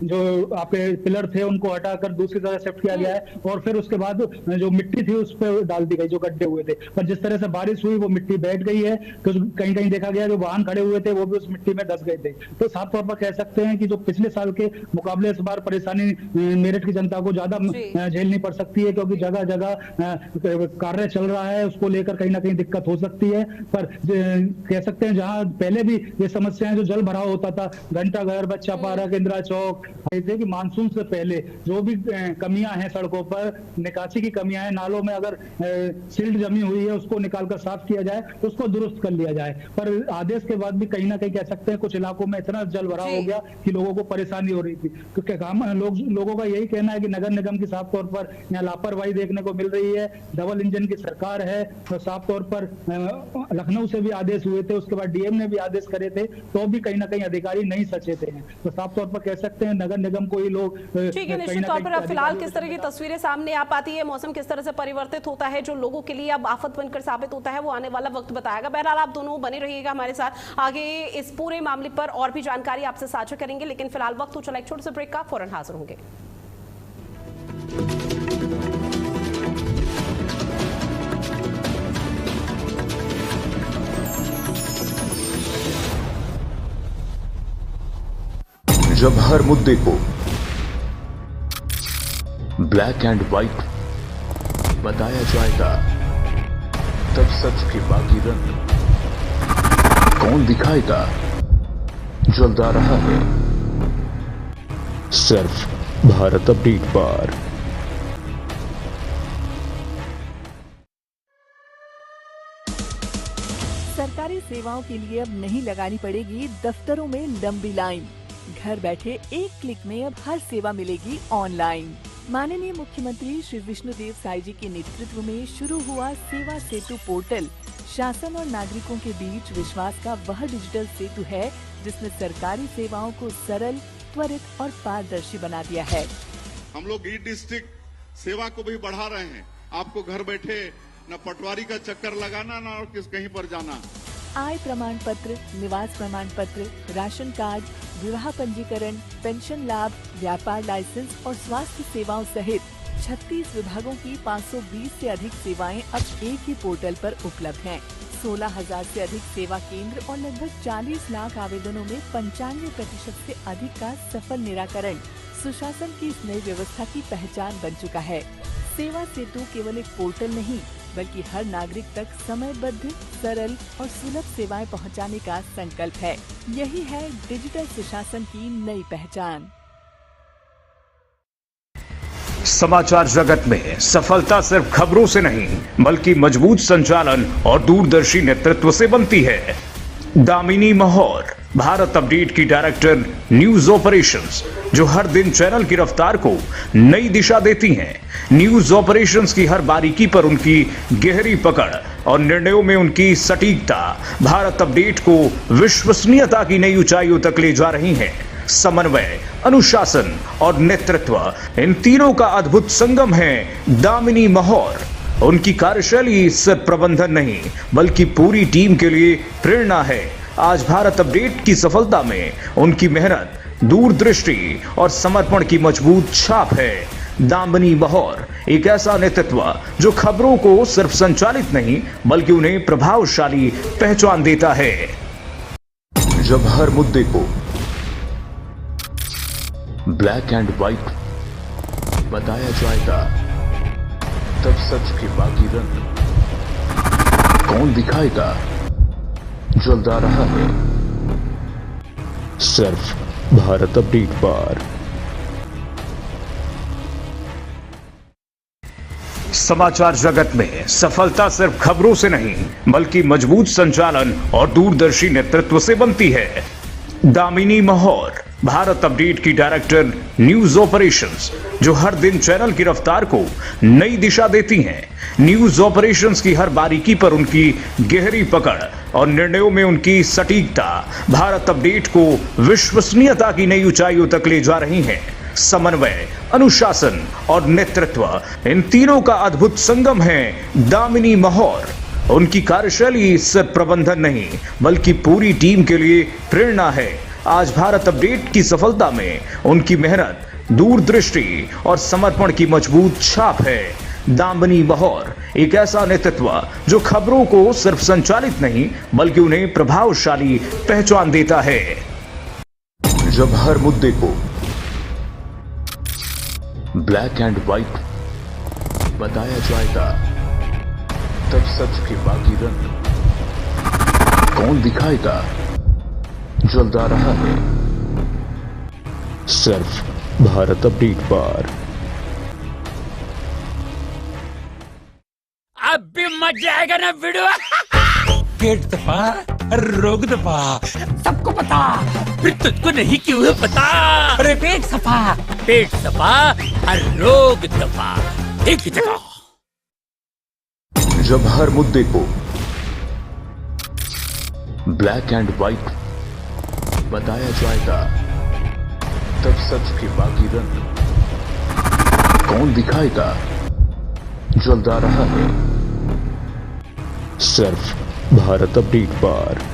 जो आपके पिलर थे उनको हटाकर दूसरी तरह शिफ्ट किया गया है और फिर उसके बाद जो मिट्टी थी उस पर डाल दी गई, जो गड्ढे हुए थे। पर जिस तरह से बारिश हुई वो मिट्टी बैठ गई है, कहीं कहीं देखा गया जो वाहन खड़े हुए थे वो भी उस मिट्टी में दस गए थे। तो साफ तौर पर कह सकते हैं कि जो पिछले साल के मुकाबले इस बार परेशानी मेरठ की जनता को ज्यादा झेलनी पड़ सकती है, क्योंकि जगह जगह कार्य चल रहा है, उसको लेकर कहीं ना कहीं दिक्कत हो सकती है। पर कह सकते हैं जहां पहले भी ये समस्याएं, जो जल भराव होता था, घंटा घर, बच्चा पार्क, इंदिरा चौक, कि मानसून से पहले जो भी कमियां हैं सड़कों पर, निकासी की कमियां हैं, नालों में अगर सिल्ट जमी हुई है उसको निकालकर साफ किया जाए, उसको दुरुस्त कर लिया जाए। पर आदेश के बाद भी कहीं ना कहीं कह सकते हैं कुछ इलाकों में इतना जल भराव हो गया कि लोगों को परेशानी हो रही थी। क्योंकि लोगों का यही कहना है कि नगर निगम की साफ तौर पर यहाँ लापरवाही देखने को मिल रही है, डबल इंजन की सरकार है। तो साफ तौर पर लखनऊ से भी आदेश हुए थे, उसके बाद डीएम ने भी आदेश करे थे, तो भी कहीं ना कहीं अधिकारी नहीं सचेत हैं। तो साफ तौर पर कह सकते हैं नगर निगम को ही लोग, ठीक है, निश्चित तौर पर फिलहाल किस तरह की तस्वीरें सामने आ पाती है, मौसम किस तरह से परिवर्तित होता है, जो लोगों के लिए अब आफत बनकर साबित होता है, वो आने वाला वक्त बताएगा। बहरहाल आप दोनों बने रहिएगा हमारे साथ, आगे इस पूरे मामले पर और भी जानकारी आपसे साझा करेंगे, लेकिन फिलहाल वक्त हो चला एक छोटे से ब्रेक का, फौरन हाजिर होंगे। जब हर मुद्दे को ब्लैक एंड व्हाइट बताया जाएगा, तब सच के बाकी रंग कौन दिखाएगा? जल्द आ रहा है सिर्फ भारत अपडेट पर। सरकारी सेवाओं के लिए अब नहीं लगानी पड़ेगी दफ्तरों में लंबी लाइन। घर बैठे एक क्लिक में अब हर सेवा मिलेगी ऑनलाइन। माननीय मुख्यमंत्री श्री विष्णुदेव साई जी के नेतृत्व में शुरू हुआ सेवा सेतु पोर्टल शासन और नागरिकों के बीच विश्वास का वह डिजिटल सेतु है जिसने सरकारी सेवाओं को सरल, त्वरित और पारदर्शी बना दिया है। हम लोग ई डिस्ट्रिक्ट सेवा को भी बढ़ा रहे हैं। आपको घर बैठे न पटवारी का चक्कर लगाना न और कहीं पर जाना। आय प्रमाण पत्र, निवास प्रमाण पत्र, राशन कार्ड, विवाह पंजीकरण, पेंशन लाभ, व्यापार लाइसेंस और स्वास्थ्य सेवाओं सहित 36 विभागों की 520 से अधिक सेवाएं अब एक ही पोर्टल पर उपलब्ध हैं। 16,000 से अधिक सेवा केंद्र और लगभग 40 लाख आवेदनों में 95% से अधिक का सफल निराकरण सुशासन की इस नई व्यवस्था की पहचान बन चुका है। सेवा सेतु केवल एक पोर्टल नहीं बल्कि हर नागरिक तक समयबद्ध, सरल और सुलभ सेवाएं पहुंचाने का संकल्प है। यही है डिजिटल सुशासन की नई पहचान। समाचार जगत में सफलता सिर्फ खबरों से नहीं बल्कि मजबूत संचालन और दूरदर्शी नेतृत्व से बनती है। दामिनी महौर, भारत अपडेट की डायरेक्टर न्यूज ऑपरेशंस, जो हर दिन चैनल की रफ्तार को नई दिशा देती हैं। न्यूज ऑपरेशंस की हर बारीकी पर उनकी गहरी पकड़ और निर्णयों में उनकी सटीकता भारत अपडेट को विश्वसनीयता की नई ऊंचाइयों तक ले जा रही हैं। समन्वय, अनुशासन और नेतृत्व, इन तीनों का अद्भुत संगम है दामिनी महौर। उनकी कार्यशैली सिर्फ प्रबंधन नहीं बल्कि पूरी टीम के लिए प्रेरणा है। आज भारत अपडेट की सफलता में उनकी मेहनत, दूरदृष्टि और समर्पण की मजबूत छाप है। दामिनी महौर एक ऐसा नेतृत्व जो खबरों को सिर्फ संचालित नहीं बल्कि उन्हें प्रभावशाली पहचान देता है। जब हर मुद्दे को ब्लैक एंड व्हाइट बताया जाएगा तब सच के बाकी रंग कौन दिखाएगा। जल्द आ रहा है सिर्फ भारत अपडेट पर। समाचार जगत में सफलता सिर्फ खबरों से नहीं बल्कि मजबूत संचालन और दूरदर्शी नेतृत्व से बनती है। दामिनी महौर, भारत अपडेट की डायरेक्टर न्यूज ऑपरेशंस, जो हर दिन चैनल की रफ्तार को नई दिशा देती हैं। न्यूज ऑपरेशंस की हर बारीकी पर उनकी गहरी पकड़ और निर्णयों में उनकी सटीकता भारत अपडेट को विश्वसनीयता की नई ऊंचाइयों तक ले जा रही हैं। समन्वय, अनुशासन और नेतृत्व, इन तीनों का अद्भुत संगम है दामिनी महौर। उनकी कार्यशैली सिर्फ प्रबंधन नहीं बल्कि पूरी टीम के लिए प्रेरणा है। आज भारत अपडेट की सफलता में उनकी मेहनत, दूरदृष्टि और समर्पण की मजबूत छाप है। दामिनी महौर एक ऐसा नेतृत्व जो खबरों को सिर्फ संचालित नहीं बल्कि उन्हें प्रभावशाली पहचान देता है। जब हर मुद्दे को ब्लैक एंड व्हाइट बताया जाएगा तब सच के बाकी रंग कौन दिखाएगा। जल्द आ रहा है सिर्फ भारत अपडेट पर। अब भी मजा आएगा ना वीडियो। पेट दबा, रोग दबा, सबको पता, फिर तुझको नहीं क्यों है पता। अरे पेट सफा और रोग दबा एक ही जगह। जब हर मुद्दे को ब्लैक एंड व्हाइट बताया जाएगा तब सच के बाकी रंग कौन दिखाएगा। जल्द आ रहा है सिर्फ भारत अपडेट पर।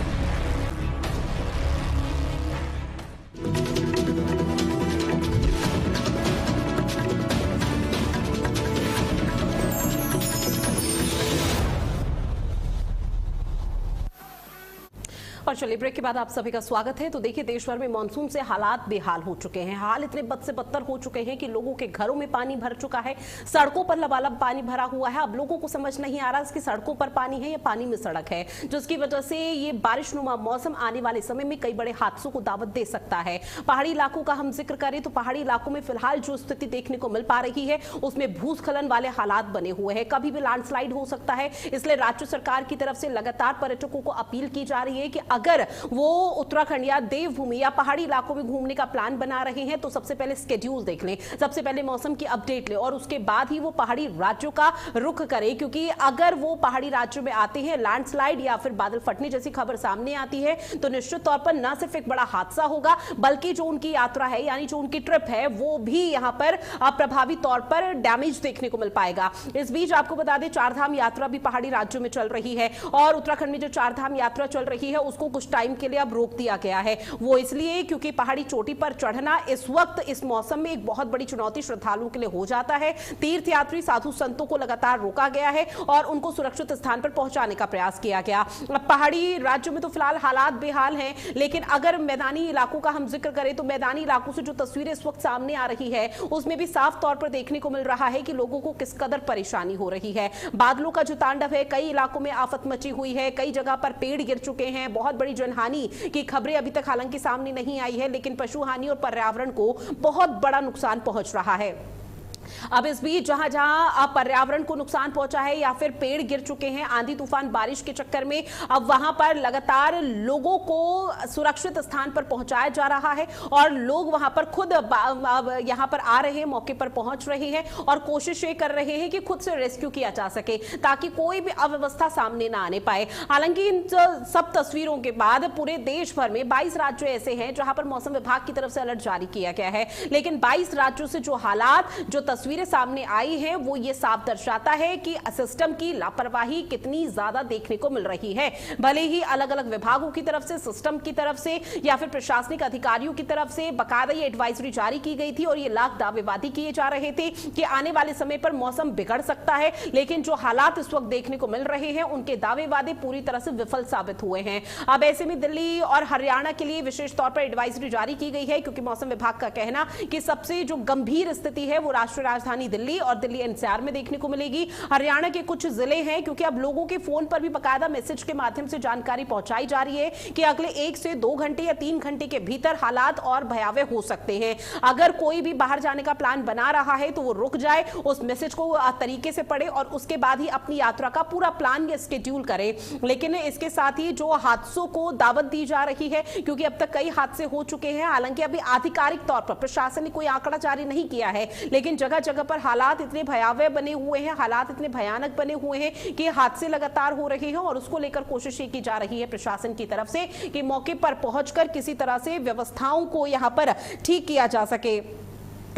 और और चलिए ब्रेक के बाद आप सभी का स्वागत है। तो देखिए, देश भर में मानसून से हालात बेहाल हो चुके हैं। हाल इतने बद से बदतर हो चुके हैं कि लोगों के घरों में पानी भर चुका है, सड़कों पर लबालब पानी भरा हुआ है। अब लोगों को समझ नहीं आ रहा कि सड़कों पर पानी है या पानी में सड़क है, जिसकी वजह से ये बारिशनुमा मौसम आने वाले समय में कई बड़े हादसों को दावत दे सकता है। पहाड़ी इलाकों का हम जिक्र करें तो पहाड़ी इलाकों में फिलहाल जो स्थिति देखने को मिल पा रही है उसमें भूस्खलन वाले हालात बने हुए हैं। कभी भी लैंडस्लाइड हो सकता है, इसलिए राज्य सरकार की तरफ से लगातार पर्यटकों को अपील की जा रही है कि अगर वो उत्तराखंड या देवभूमि या पहाड़ी इलाकों में घूमने का प्लान बना रहे हैं तो सबसे पहले स्केड्यूल देख लें, सबसे पहले मौसम की अपडेट लें और उसके बाद ही वो पहाड़ी राज्यों का रुख करें। क्योंकि अगर वो पहाड़ी राज्यों में आते हैं, लैंडस्लाइड या फिर बादल फटने जैसी खबर सामने आती है तो निश्चित तौर पर न सिर्फ एक बड़ा हादसा होगा बल्कि जो उनकी यात्रा है यानी जो उनकी ट्रिप है वो भी यहां पर प्रभावी तौर पर डैमेज देखने को मिल पाएगा। इस बीच आपको बता दें, चारधाम यात्रा भी पहाड़ी राज्यों में चल रही है और उत्तराखंड में जो चारधाम यात्रा चल रही है उसको कुछ टाइम के लिए अब रोक दिया गया है। वो इसलिए क्योंकि पहाड़ी चोटी पर चढ़ना इस वक्त इस मौसम में एक बहुत बड़ी चुनौती श्रद्धालुओं के लिए हो जाता है। तीर्थयात्री साधु संतों को लगातार रोका गया है और उनको सुरक्षित स्थान पर पहुंचाने का प्रयास किया गया। अब पहाड़ी राज्यों में तो फिलहाल हालात बेहाल हैं, लेकिन अगर मैदानी इलाकों का हम जिक्र करें तो मैदानी इलाकों से जो तस्वीरें इस वक्त सामने आ रही है उसमें भी साफ तौर पर देखने को मिल रहा है कि लोगों को किस कदर परेशानी हो रही है। बादलों का जो तांडव है, कई इलाकों में आफत मची हुई है, कई जगह पर पेड़ गिर चुके हैं। बहुत बड़ी जनहानि की खबरें अभी तक हालांकि सामने नहीं आई है, लेकिन पशु हानि और पर्यावरण को बहुत बड़ा नुकसान पहुंच रहा है। अब इस बीच जहां जहां पर्यावरण को नुकसान पहुंचा है या फिर पेड़ गिर चुके हैं आंधी तूफान बारिश के चक्कर में, अब वहां पर लगातार लोगों को सुरक्षित स्थान पर पहुंचाया जा रहा है और लोग वहां पर खुद यहां पर आ रहे हैं, मौके पर पहुंच रहे हैं और कोशिश ये कर रहे हैं कि खुद से रेस्क्यू किया जा सके ताकि कोई भी अव्यवस्था सामने ना आने पाए। हालांकि इन सब तस्वीरों के बाद पूरे देश भर में 22 राज्य ऐसे हैं जहां पर मौसम विभाग की तरफ से अलर्ट जारी किया गया है, लेकिन 22 राज्यों से जो हालात जो तस्वीरें सामने आई हैं वो ये साफ दर्शाता है कि सिस्टम की लापरवाही कितनी ज्यादा देखने को मिल रही है। भले ही अलग अलग विभागों की तरफ से, सिस्टम की तरफ से या फिर प्रशासनिक अधिकारियों की तरफ से बाकायदा ये एडवाइजरी जारी की गई थी और ये लाख दावेवादी किए जा रहे थे कि आने वाले समय पर मौसम बिगड़ सकता है, लेकिन जो हालात इस वक्त देखने को मिल रहे हैं उनके दावे वादे पूरी तरह से विफल साबित हुए हैं। अब ऐसे में दिल्ली और हरियाणा के लिए विशेष तौर पर एडवाइजरी जारी की गई है क्योंकि मौसम विभाग का कहना कि सबसे जो गंभीर स्थिति है वो राष्ट्रीय राजधानी दिल्ली और दिल्ली एनसीआर में देखने को मिलेगी। हरियाणा के कुछ जिले हैं क्योंकि अब लोगों के फोन पर भी बाकायदा मैसेज के माध्यम से जानकारी पहुंचाई जा रही है कि अगले 1 से 2 घंटे या 3 घंटे के भीतर हालात और भयावह हो सकते हैं। अगर कोई भी बाहर जाने का प्लान बना रहा है तो वो रुक जाए, उस मैसेज को तरीके से पढ़े और उसके बाद ही अपनी यात्रा का पूरा प्लान या स्केड्यूल करे। लेकिन इसके साथ ही जो हादसों को दावत दी जा रही है क्योंकि अब तक कई हादसे हो चुके हैं, हालांकि अभी आधिकारिक तौर पर प्रशासन ने कोई आंकड़ा जारी नहीं किया है, लेकिन जगह जगह पर हालात इतने भयावह बने हुए हैं, हालात इतने भयानक बने हुए हैं कि हादसे लगातार हो रहे हैं और उसको लेकर कोशिश की जा रही है प्रशासन की तरफ से कि मौके पर पहुंचकर किसी तरह से व्यवस्थाओं को यहां पर ठीक किया जा सके।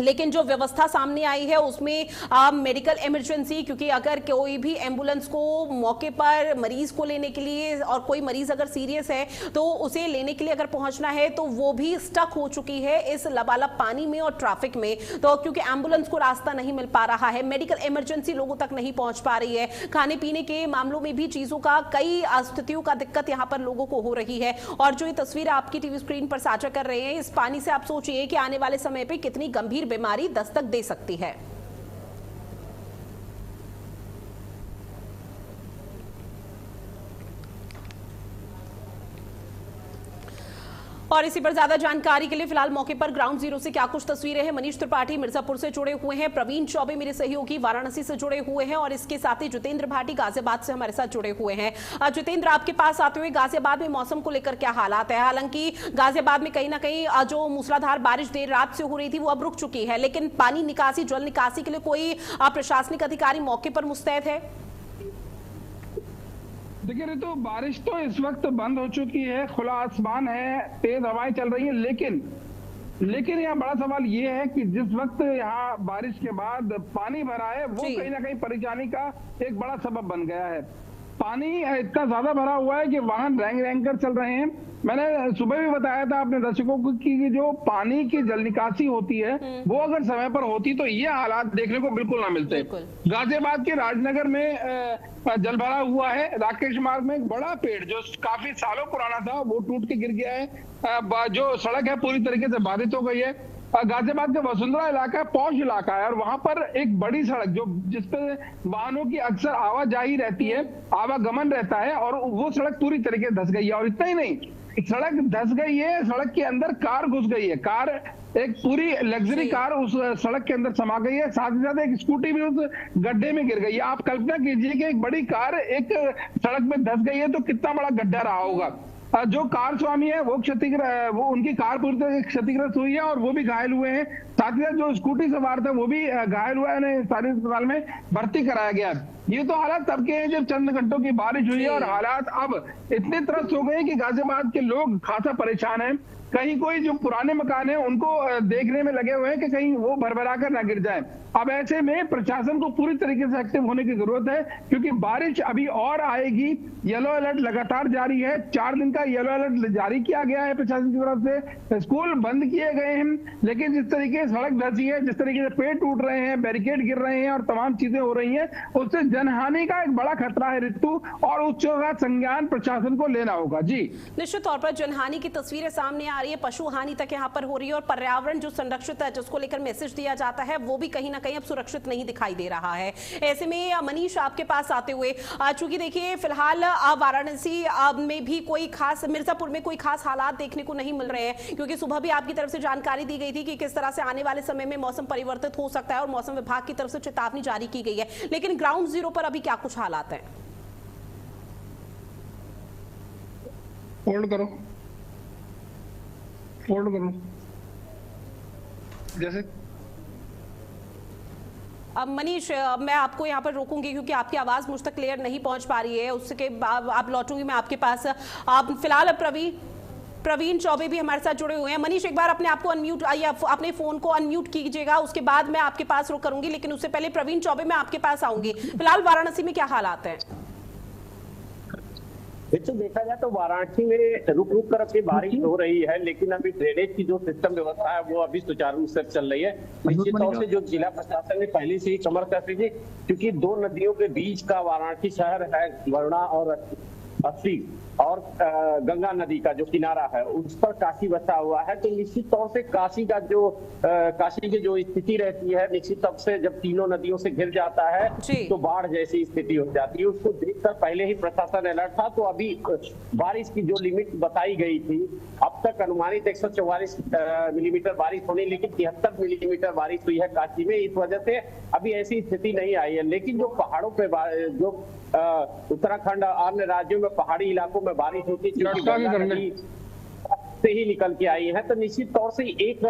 लेकिन जो व्यवस्था सामने आई है उसमें मेडिकल इमरजेंसी, क्योंकि अगर कोई भी एम्बुलेंस को मौके पर मरीज को लेने के लिए और कोई मरीज अगर सीरियस है तो उसे लेने के लिए अगर पहुंचना है तो वो भी स्टक हो चुकी है इस लबालब पानी में और ट्रैफिक में, तो क्योंकि एम्बुलेंस को रास्ता नहीं मिल पा रहा है, मेडिकल इमरजेंसी लोगों तक नहीं पहुंच पा रही है, खाने पीने के मामलों में भी चीजों का कई स्थितियों का दिक्कत यहां पर लोगों को हो रही है। और जो ये तस्वीर आपकी टीवी स्क्रीन पर साझा कर रहे हैं, इस पानी से आप सोचिए कि आने वाले समय पर कितनी गंभीर बीमारी दस्तक दे सकती है। और इसी पर ज्यादा जानकारी के लिए फिलहाल मौके पर ग्राउंड जीरो से क्या कुछ तस्वीरें हैं, मनीष त्रिपाठी मिर्जापुर से जुड़े हुए हैं, प्रवीण चौबे मेरे सहयोगी वाराणसी से जुड़े हुए हैं और इसके साथ ही जितेंद्र भाटी गाजियाबाद से हमारे साथ जुड़े हुए हैं। जितेंद्र, आपके पास आते हुए गाजियाबाद में मौसम को लेकर क्या हालात है? हालांकि गाजियाबाद में कहीं ना कहीं जो मूसलाधार बारिश देर रात से हो रही थी वो अब रुक चुकी है, लेकिन पानी निकासी, जल निकासी के लिए कोई प्रशासनिक अधिकारी मौके पर मुस्तैद है? देखिए ऋतु, बारिश तो इस वक्त बंद हो चुकी है, खुला आसमान है, तेज हवाएं चल रही हैं, लेकिन यहाँ बड़ा सवाल ये है कि जिस वक्त यहाँ बारिश के बाद पानी भरा है वो कहीं ना कहीं परेशानी का एक बड़ा सबब बन गया है। पानी इतना ज्यादा भरा हुआ है कि वाहन रैंक कर चल रहे हैं। मैंने सुबह भी बताया था अपने दर्शकों को कि जो पानी की जल निकासी होती है वो अगर समय पर होती तो ये हालात देखने को बिल्कुल ना मिलते। गाजियाबाद के राजनगर में जल भरा हुआ है। राकेश मार्ग में एक बड़ा पेड़ जो काफी सालों पुराना था वो टूट के गिर गया है। जो सड़क है पूरी तरीके से बाधित हो गई है। गाजियाबाद का वसुंधरा इलाका पौष इलाका है और वहां पर एक बड़ी सड़क जो जिसपे वाहनों की अक्सर आवाजाही रहती है, आवागमन रहता है, और वो सड़क पूरी तरीके से धंस गई है। और इतना ही नहीं, सड़क धंस गई है, सड़क के अंदर कार घुस गई है। कार, एक पूरी लग्जरी कार उस सड़क के अंदर समा गई है। साथ ही साथ एक स्कूटी भी उस गड्ढे में गिर गई है। आप कल्पना कीजिए कि एक बड़ी कार एक सड़क में धंस गई है तो कितना बड़ा गड्ढा रहा होगा। जो कार स्वामी है वो उनकी कार पूरी तरह क्षतिग्रस्त हुई है और वो भी घायल हुए हैं। साथ ही साथ जो स्कूटी सवार था वो भी घायल हुआ है, उन्हें स्थानीय अस्पताल में भर्ती कराया गया। ये तो हालात तब के हैं जब चंद घंटों की बारिश हुई है और हालात अब इतने त्रस्त हो गए कि गाजियाबाद के लोग खासा परेशान हैं। कहीं कोई जो पुराने मकान है उनको देखने में लगे हुए हैं कि कहीं वो भरभरा कर ना गिर जाए। अब ऐसे में प्रशासन को पूरी तरीके से एक्टिव होने की जरूरत है क्योंकि बारिश अभी और आएगी। येलो अलर्ट लगातार जारी है। 4 दिन का येलो अलर्ट जारी किया गया है प्रशासन की तरफ से। स्कूल बंद किए गए हैं, लेकिन जिस तरीके से सड़क धंसी है, जिस तरीके से पेड़ टूट रहे हैं, बैरिकेड गिर रहे हैं और तमाम चीजें हो रही हैं, उससे जनहानि का एक बड़ा खतरा है ऋतु, और उसका संज्ञान प्रशासन को लेना होगा। जी, निश्चित तौर पर जनहानि की तस्वीरें सामने आ रही है, पशु हानि तक यहाँ पर हो रही है और पर्यावरण जो संरक्षित है जिसको लेकर मैसेज दिया जाता है वो भी कहीं ना कहीं अब सुरक्षित नहीं दिखाई दे रहा है। ऐसे में मनीष आपके पास आते हुए, चूंकि देखिए फिलहाल वाराणसी में भी कोई खास, मिर्जापुर में कोई खास हालात देखने को नहीं मिल रहे हैं क्योंकि सुबह भी आपकी तरफ से जानकारी दी गई थी कि किस तरह से आने वाले समय में मौसम परिवर्तित हो सकता है और मौसम विभाग की तरफ से चेतावनी जारी की गई है, लेकिन ग्राउंड जीरो पर अभी क्या कुछ हालात हैं? होल्ड करो जैसे। अब मनीष, मैं आपको यहाँ पर रोकूंगी क्योंकि आपकी आवाज मुझ तक क्लियर नहीं पहुंच पा रही है। उसके बाद आप लौटूंगी मैं आपके पास। आप फिलहाल प्रवीण चौबे भी हमारे साथ जुड़े हुए हैं। मनीष, एक बार अपने आप को अनम्यूट या अपने फोन को अनम्यूट कीजिएगा, उसके बाद मैं आपके पास रुक करूंगी, लेकिन उससे पहले प्रवीण चौबे मैं आपके पास आऊंगी। फिलहाल वाराणसी में क्या हालात हैं? तो देखा जाए तो वाराणसी में रुक रुक कर अपनी बारिश हो रही है, लेकिन अभी ड्रेनेज की जो सिस्टम व्यवस्था है वो अभी सुचारू रूप से चल रही है। निश्चित तौर से जो जिला प्रशासन ने पहले से ही कमर कस ली थी, क्योंकि 2 नदियों के बीच का वाराणसी शहर है, वरुणा और अस्सी, और गंगा नदी का जो किनारा है उस पर काशी बसा हुआ है। तो निश्चित तौर से काशी की जो स्थिति रहती है, निश्चित तौर से जब तीनों नदियों से घिर जाता है तो बाढ़ जैसी स्थिति हो जाती है। उसको देखकर पहले ही प्रशासन अलर्ट था। तो अभी बारिश की जो लिमिट बताई गई थी, अब तक अनुमानित 144 मिलीमीटर बारिश होनी, लेकिन 73 मिलीमीटर बारिश हुई है काशी में। इस वजह से अभी ऐसी स्थिति नहीं आई है। लेकिन जो पहाड़ों पे जो उत्तराखंड और अन्य राज्यों में पहाड़ी इलाकों में बारिश होती है, से ही निकल के आई है, तो निश्चित तौर से एक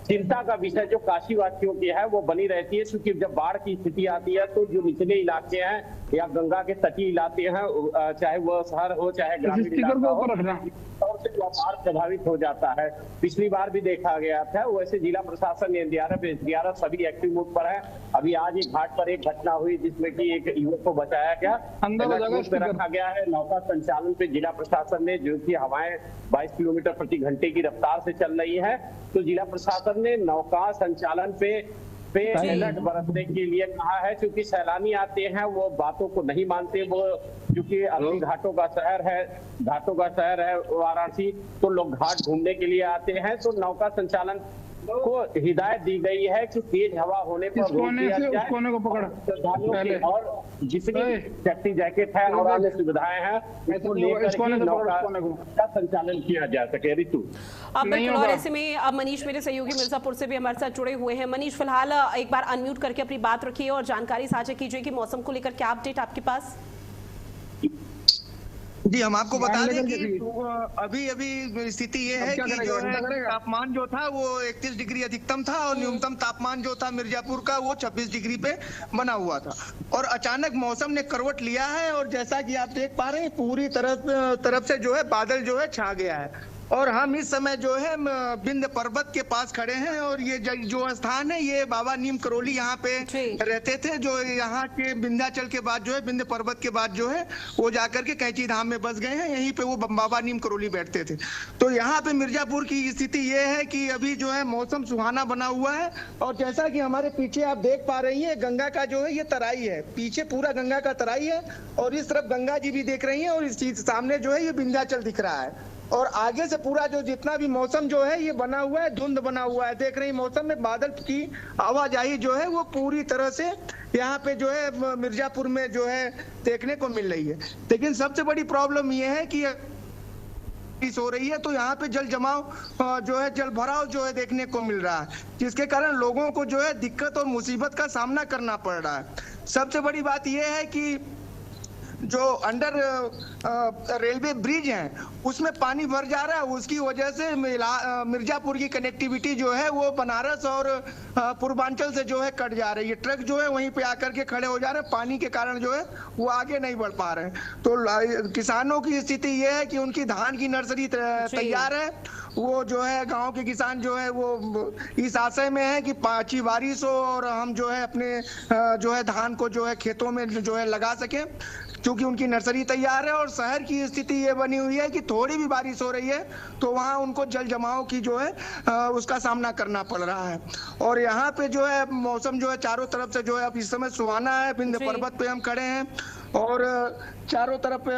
चिंता का विषय जो काशी वासियों की है वो बनी रहती है। क्योंकि जब बाढ़ की स्थिति आती है तो जो निचले इलाके हैं या गंगा के तटीय इलाके हैं, चाहे वह शहर हो चाहे ग्रामीण इलाका हो, तौर से व्यापार प्रभावित हो जाता है। पिछली बार भी देखा गया था। वैसे जिला प्रशासन ने एनडीआरएफ सभी एक्टिव मोड पर है। अभी आज एक घाट पर एक घटना हुई जिसमें कि एक युवक को बचाया गया, रखा गया है। नौका संचालन पे जिला प्रशासन ने, जो कि हवाएं 22 किलोमीटर प्रति घंटे की रफ्तार से चल रही है, तो जिला प्रशासन ने नौका संचालन पे अलर्ट बरतने के लिए कहा है। क्योंकि सैलानी आते हैं वो बातों को नहीं मानते, वो क्योंकि अभी घाटों का शहर है वाराणसी, तो लोग घाट घूमने के लिए आते हैं। तो नौका संचालन को हिदायत दी गई है कि तेज हवा होने पर और जितनी सेफ्टी जैकेट है और अन्य सुविधाएं हैं इसको लेकर नौका का संचालन किया जा सके। ऋतु, अब बिल्कुल, और ऐसे में अब मनीष मेरे सहयोगी मिर्जापुर से भी हमारे साथ जुड़े हुए हैं। मनीष, फिलहाल एक बार अनम्यूट करके अपनी बात रखिए और जानकारी साझा कीजिए कि मौसम को लेकर क्या अपडेट आपके पास? जी, हम आपको बता दें कि अभी स्थिति ये है कि जो है तापमान जो था वो 31 डिग्री अधिकतम था और न्यूनतम तापमान जो था मिर्जापुर का वो 26 डिग्री पे बना हुआ था। और अचानक मौसम ने करवट लिया है और जैसा कि आप देख पा रहे हैं पूरी तरफ से जो है बादल जो है छा गया है और हम इस समय जो है विंध्य पर्वत के पास खड़े हैं और ये जो स्थान है ये बाबा नीम करोली यहाँ पे रहते थे, जो यहाँ के विंध्याचल के बाद जो है विंध्य पर्वत के बाद जो है वो जाकर के कैंची धाम में बस गए हैं, यहीं पे वो बाबा नीम करोली बैठते थे। तो यहाँ पे मिर्जापुर की स्थिति ये है कि अभी जो है मौसम सुहाना बना हुआ है और जैसा कि हमारे पीछे आप देख पा रही है गंगा का जो है ये तराई है, पीछे पूरा गंगा का तराई है और इस तरफ गंगा जी भी देख रही है और इस चीज सामने जो है ये विंध्याचल दिख रहा है और आगे से पूरा जो जितना भी मौसम जो है ये बना हुआ है, धुंध बना हुआ है। देख रही मौसम में बादल की आवाजाही जो है वो पूरी तरह से यहाँ पे जो है मिर्जापुर में जो है देखने को मिल रही है। लेकिन सबसे बड़ी प्रॉब्लम ये है कि हो रही है तो यहाँ पे जल जमाव जो है जल भराव जो है देखने को मिल रहा है, जिसके कारण लोगों को जो है दिक्कत और मुसीबत का सामना करना पड़ रहा है। सबसे बड़ी बात यह है कि जो अंडर रेलवे ब्रिज है उसमें पानी भर जा रहा है, उसकी वजह से मिर्जापुर की कनेक्टिविटी जो है वो बनारस और पूर्वांचल से जो है कट जा रही है। ट्रक जो है वहीं पे आकर के खड़े हो जा रहे हैं, पानी के कारण जो है वो आगे नहीं बढ़ पा रहे हैं। तो किसानों की स्थिति ये है कि उनकी धान की नर्सरी तैयार है, वो जो है गांव के किसान जो है वो इस आशय में है कि अच्छी बारिश हो और हम जो है अपने जो है धान को जो है खेतों में जो है लगा सके, क्योंकि उनकी नर्सरी तैयार है। और शहर की स्थिति ये बनी हुई है कि थोड़ी भी बारिश हो रही है तो वहाँ उनको जल जमाव की जो है उसका सामना करना पड़ रहा है। और यहाँ पे जो है मौसम जो है चारों तरफ से जो है अब इस समय सुहाना है, विंध्य पर्वत पे हम खड़े हैं और चारों तरफ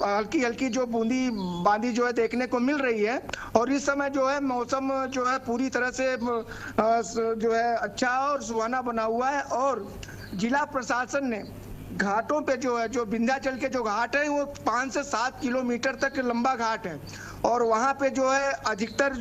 हल्की हल्की जो बूंदी बांदी जो है देखने को मिल रही है और इस समय जो है मौसम जो है पूरी तरह से जो है अच्छा और सुहाना बना हुआ है। और जिला प्रशासन ने घाटों पे जो है जो विंध्याचल के जो घाट है वो 5 से 7 किलोमीटर तक लंबा घाट है और वहाँ पे जो है अधिकतर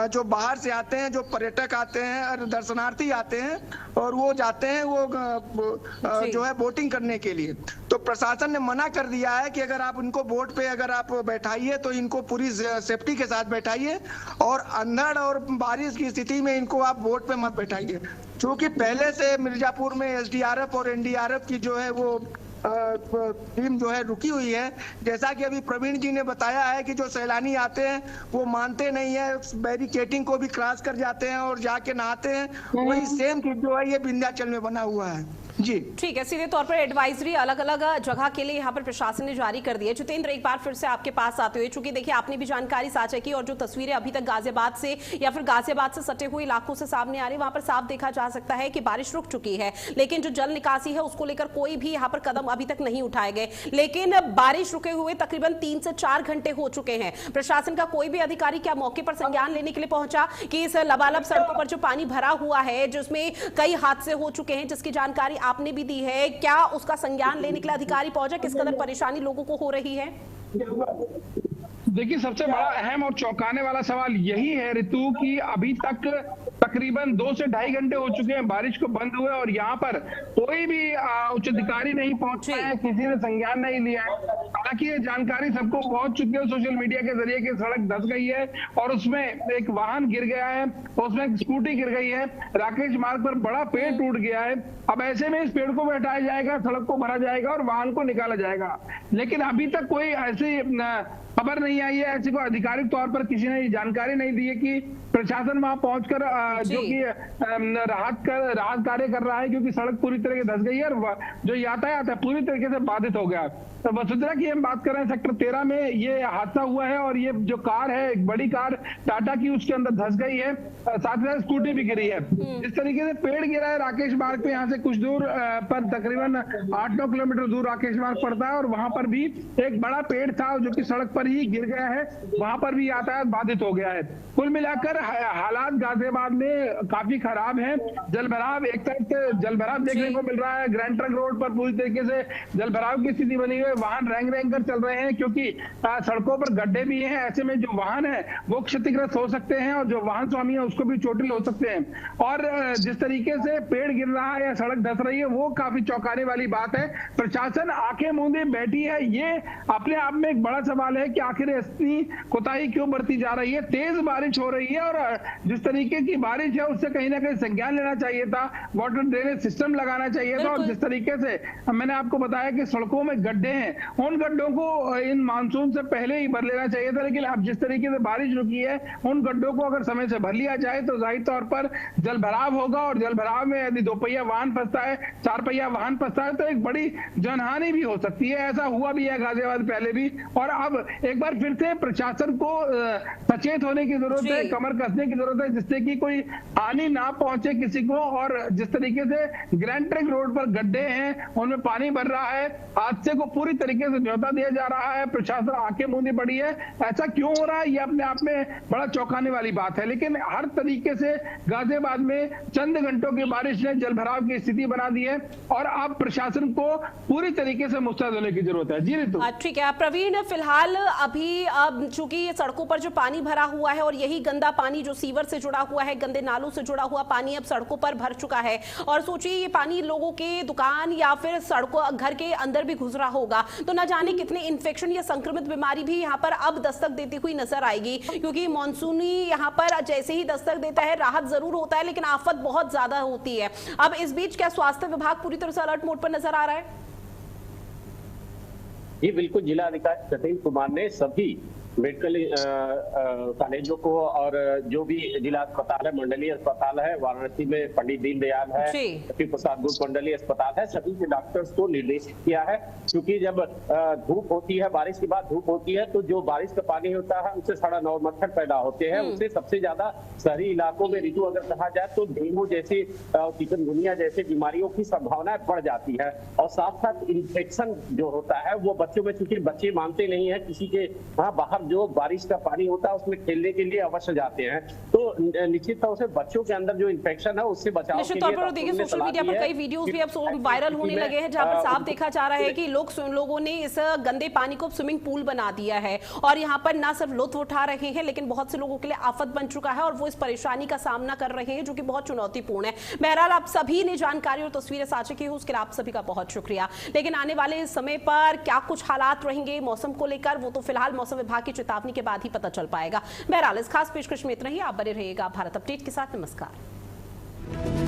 जो बाहर से आते हैं, जो पर्यटक आते हैं और दर्शनार्थी आते हैं और वो जाते हैं वो जो है बोटिंग करने के लिए। तो प्रशासन ने मना कर दिया है कि अगर आप इनको बोट पे अगर आप बैठाइए तो इनको पूरी सेफ्टी के साथ बैठाइए और अंधड़ और बारिश की स्थिति में इनको आप बोट पे मत बैठाइए, क्योंकि पहले से मिर्जापुर में एसडीआरएफ और एनडीआरएफ की जो है वो टीम जो है रुकी हुई है। जैसा कि अभी प्रवीण जी ने बताया है कि जो सैलानी आते हैं वो मानते नहीं है, बैरिकेटिंग को भी क्रॉस कर जाते हैं और जाके नहाते हैं, वही सेम चीज जो है ये विंध्याचल में बना हुआ है। जी ठीक है, सीधे तौर पर एडवाइजरी अलग अलग जगह के लिए यहाँ पर प्रशासन ने जारी कर दी है। जितेंद्र, एक बार फिर से आपके पास आते हुए, चूंकि देखिए आपने भी जानकारी साझा की और जो तस्वीरें अभी तक गाजियाबाद से या फिर गाजियाबाद से सटे हुए इलाकों से सामने आ रही, वहां पर साफ देखा जा सकता है कि बारिश रुक चुकी है, लेकिन जो जल निकासी है उसको लेकर कोई भी यहाँ पर कदम अभी तक नहीं उठाए गए। लेकिन बारिश रुके हुए तकरीबन 3 से 4 घंटे हो चुके हैं, प्रशासन का कोई भी अधिकारी क्या मौके पर संज्ञान लेने के लिए पहुंचा कि इस लबालब सड़कों पर जो पानी भरा हुआ है, जिसमें कई हादसे हो चुके हैं, जिसकी जानकारी आपने भी दी है, क्या उसका संज्ञान लेने के लिए अधिकारी पहुंचा? किस कदर परेशानी लोगों को हो रही है? देखिए, सबसे बड़ा अहम और चौंकाने वाला सवाल यही है ऋतु कि अभी तक तकरीबन 2 से 2.5 घंटे हो चुके हैं बारिश को बंद हुए और यहाँ पर कोई भी उच्च अधिकारी नहीं पहुंचा है, किसी ने संज्ञान नहीं लिया है। हालांकि ये जानकारी सबको पहुंच चुकी है सोशल मीडिया के जरिए कि सड़क धंस गई है और उसमें एक वाहन गिर गया है, उसमें एक स्कूटी गिर गई है, राकेश मार्ग पर बड़ा पेड़ टूट गया है। अब ऐसे में इस पेड़ को हटाया जाएगा, सड़क को भरा जाएगा और वाहन को निकाला जाएगा, लेकिन अभी तक कोई ऐसी खबर नहीं आई है, ऐसी कोई आधिकारिक तौर पर किसी ने जानकारी नहीं दी है कि प्रशासन वहां पहुंचकर जो कि राहत कार्य कर रहा है, क्योंकि सड़क पूरी तरह से धंस गई है और जो यातायात है पूरी तरीके से बाधित हो गया। तो वसुंधरा की हम बात कर रहे हैं, सेक्टर 13 में ये हादसा हुआ है और ये जो कार है, एक बड़ी कार टाटा की, उसके अंदर धंस गई है, साथ में स्कूटी भी गिरी है। इस तरीके से पेड़ गिरा है राकेश मार्ग पे, यहाँ से कुछ दूर पर तकरीबन 8-9 किलोमीटर दूर राकेश मार्ग पड़ता है और वहां पर भी एक बड़ा पेड़ था जो कि सड़क पर ही गिर गया है, वहां पर भी यातायात बाधित हो गया है। कुल मिलाकर हालात गाजियाबाद में काफी खराब है। जलभराव, एक तरफ से जलभराव देखने को मिल रहा है, ग्रैंड ट्रंक रोड पर पूरी तरीके से जलभराव की स्थिति बनी हुई है, वाहन रेंग कर चल रहे हैं क्योंकि सड़कों पर गड्ढे भी हैं। ऐसे में जो वाहन है वो क्षतिग्रस्त हो सकते हैं और जो वाहन स्वामी है उसको भी चोटिल हो सकते हैं। और जिस तरीके से पेड़ गिर रहा है या सड़क धंस रही है वो काफी चौंकाने वाली बात है। प्रशासन आंखें मूंदे बैठी है, ये अपने आप में एक बड़ा सवाल है कि आखिर इतनी कोताही क्यों बरती जा रही है। तेज बारिश हो रही है और जिस तरीके की बारिश है उससे कहीं ना कहीं संज्ञान लेना चाहिए था, वाटर ड्रेनेज सिस्टम लगाना चाहिए था। और जिस तरीके से मैंने आपको बताया कि सड़कों में गड्ढे हैं, उन गड्ढों को इन मानसून से पहले ही भर लेना चाहिए था। लेकिन अब जिस तरीके से बारिश रुकी है, उन गड्ढों को अगर समय से भर लिया जाए तो जाहिर तौर पर जल भराव होगा, और जल भराव में यदि 2 पहिया वाहन फंसता है, 4 पहिया वाहन फंसता है तो एक बड़ी जनहानि भी हो सकती है। ऐसा हुआ भी है गाजियाबाद पहले भी। और अब एक बार फिर से प्रशासन को सचेत होने की जरूरत है, कमर कसने की जरूरत है, जिससे कि कोई हानि ना पहुंचे किसी को। और जिस तरीके से ग्रैंड ट्रैंक रोड पर गड्ढे हैं, उनमें पानी भर रहा है, हादसे को पूरी तरीके से न्योता दिया जा रहा है, प्रशासन आंखें मूंदी पड़ी है। ऐसा क्यों हो रहा है, ये अपने आप में बड़ा चौंकाने वाली बात है। लेकिन हर तरीके से गाजियाबाद में चंद घंटों की बारिश ने जल भराव की स्थिति बना दी है, और अब प्रशासन को पूरी तरीके से मुस्तैद होने की जरूरत है। जी रितु। ठीक है प्रवीण, फिलहाल अभी अब चूंकि सड़कों पर जो पानी भरा हुआ है और यही गंदा पानी जो सीवर से जुड़ा हुआ है, गंदे नालों से जुड़ा हुआ पानी अब सड़कों पर भर चुका है, और सोचिए ये पानी लोगों के दुकान या फिर सड़कों घर के अंदर भी घुस रहा होगा, तो न जाने कितने इन्फेक्शन या संक्रमित बीमारी भी यहाँ पर अब दस्तक देती हुई नजर आएगी। क्योंकि मानसूनी यहाँ पर जैसे ही दस्तक देता है राहत जरूर होता है, लेकिन आफत बहुत ज्यादा होती है। अब इस बीच क्या स्वास्थ्य विभाग पूरी तरह से अलर्ट मोड पर नजर आ रहा है? जी बिल्कुल, जिला अधिकारी सतीश कुमार ने सभी मेडिकल कॉलेजों को और जो भी जिला अस्पताल है, मंडलीय अस्पताल है, वाराणसी में पंडित दीनदयाल है, लक्ष्मी प्रसाद गुप्त मंडलीय अस्पताल है, सभी के डॉक्टर्स को निर्देशित किया है। क्योंकि जब धूप होती है, बारिश के बाद धूप होती है, तो जो बारिश का पानी होता है उससे सड़ा नौ मच्छर पैदा होते हैं। उससे सबसे ज्यादा शहरी इलाकों में ऋतु अगर कहा जाए तो डेंगू जैसी, चिकनगुनिया जैसी बीमारियों की संभावना बढ़ जाती है। और साथ साथ इन्फेक्शन जो होता है वो बच्चों में, चूंकि बच्चे मानते नहीं है, किसी के वहाँ बाहर जो बारिश का पानी होता है उसमें खेलने के लिए अवश्य जाते हैं, तो निश्चित तौर से बच्चों के अंदर जो इन्फेक्शन है उससे बचाव के लिए निश्चित तौर पर देखिए सोशल मीडिया पर कई वीडियोस भी अब वायरल होने लगे हैं, जहां पर साफ देखा जा रहा है कि लोगों ने इस गंदे पानी को स्विमिंग पूल बना दिया है, और यहाँ पर ना सिर्फ लुत्फ उठा रहे हैं, लेकिन बहुत से लोगों के लिए आफत बन चुका है, और वो इस परेशानी का सामना कर रहे हैं जो कि बहुत चुनौतीपूर्ण है। बहरहाल आप सभी ने जानकारी और तस्वीरें साझा की, उसके लिए आप सभी का बहुत शुक्रिया। लेकिन आने वाले समय पर क्या कुछ हालात रहेंगे मौसम को लेकर, वो तो फिलहाल मौसम विभाग की चेतावनी के बाद ही पता चल पाएगा। बहरहाल इस खास पेशकश में इतना ही। आप बने रहिएगा भारत अपडेट के साथ। नमस्कार।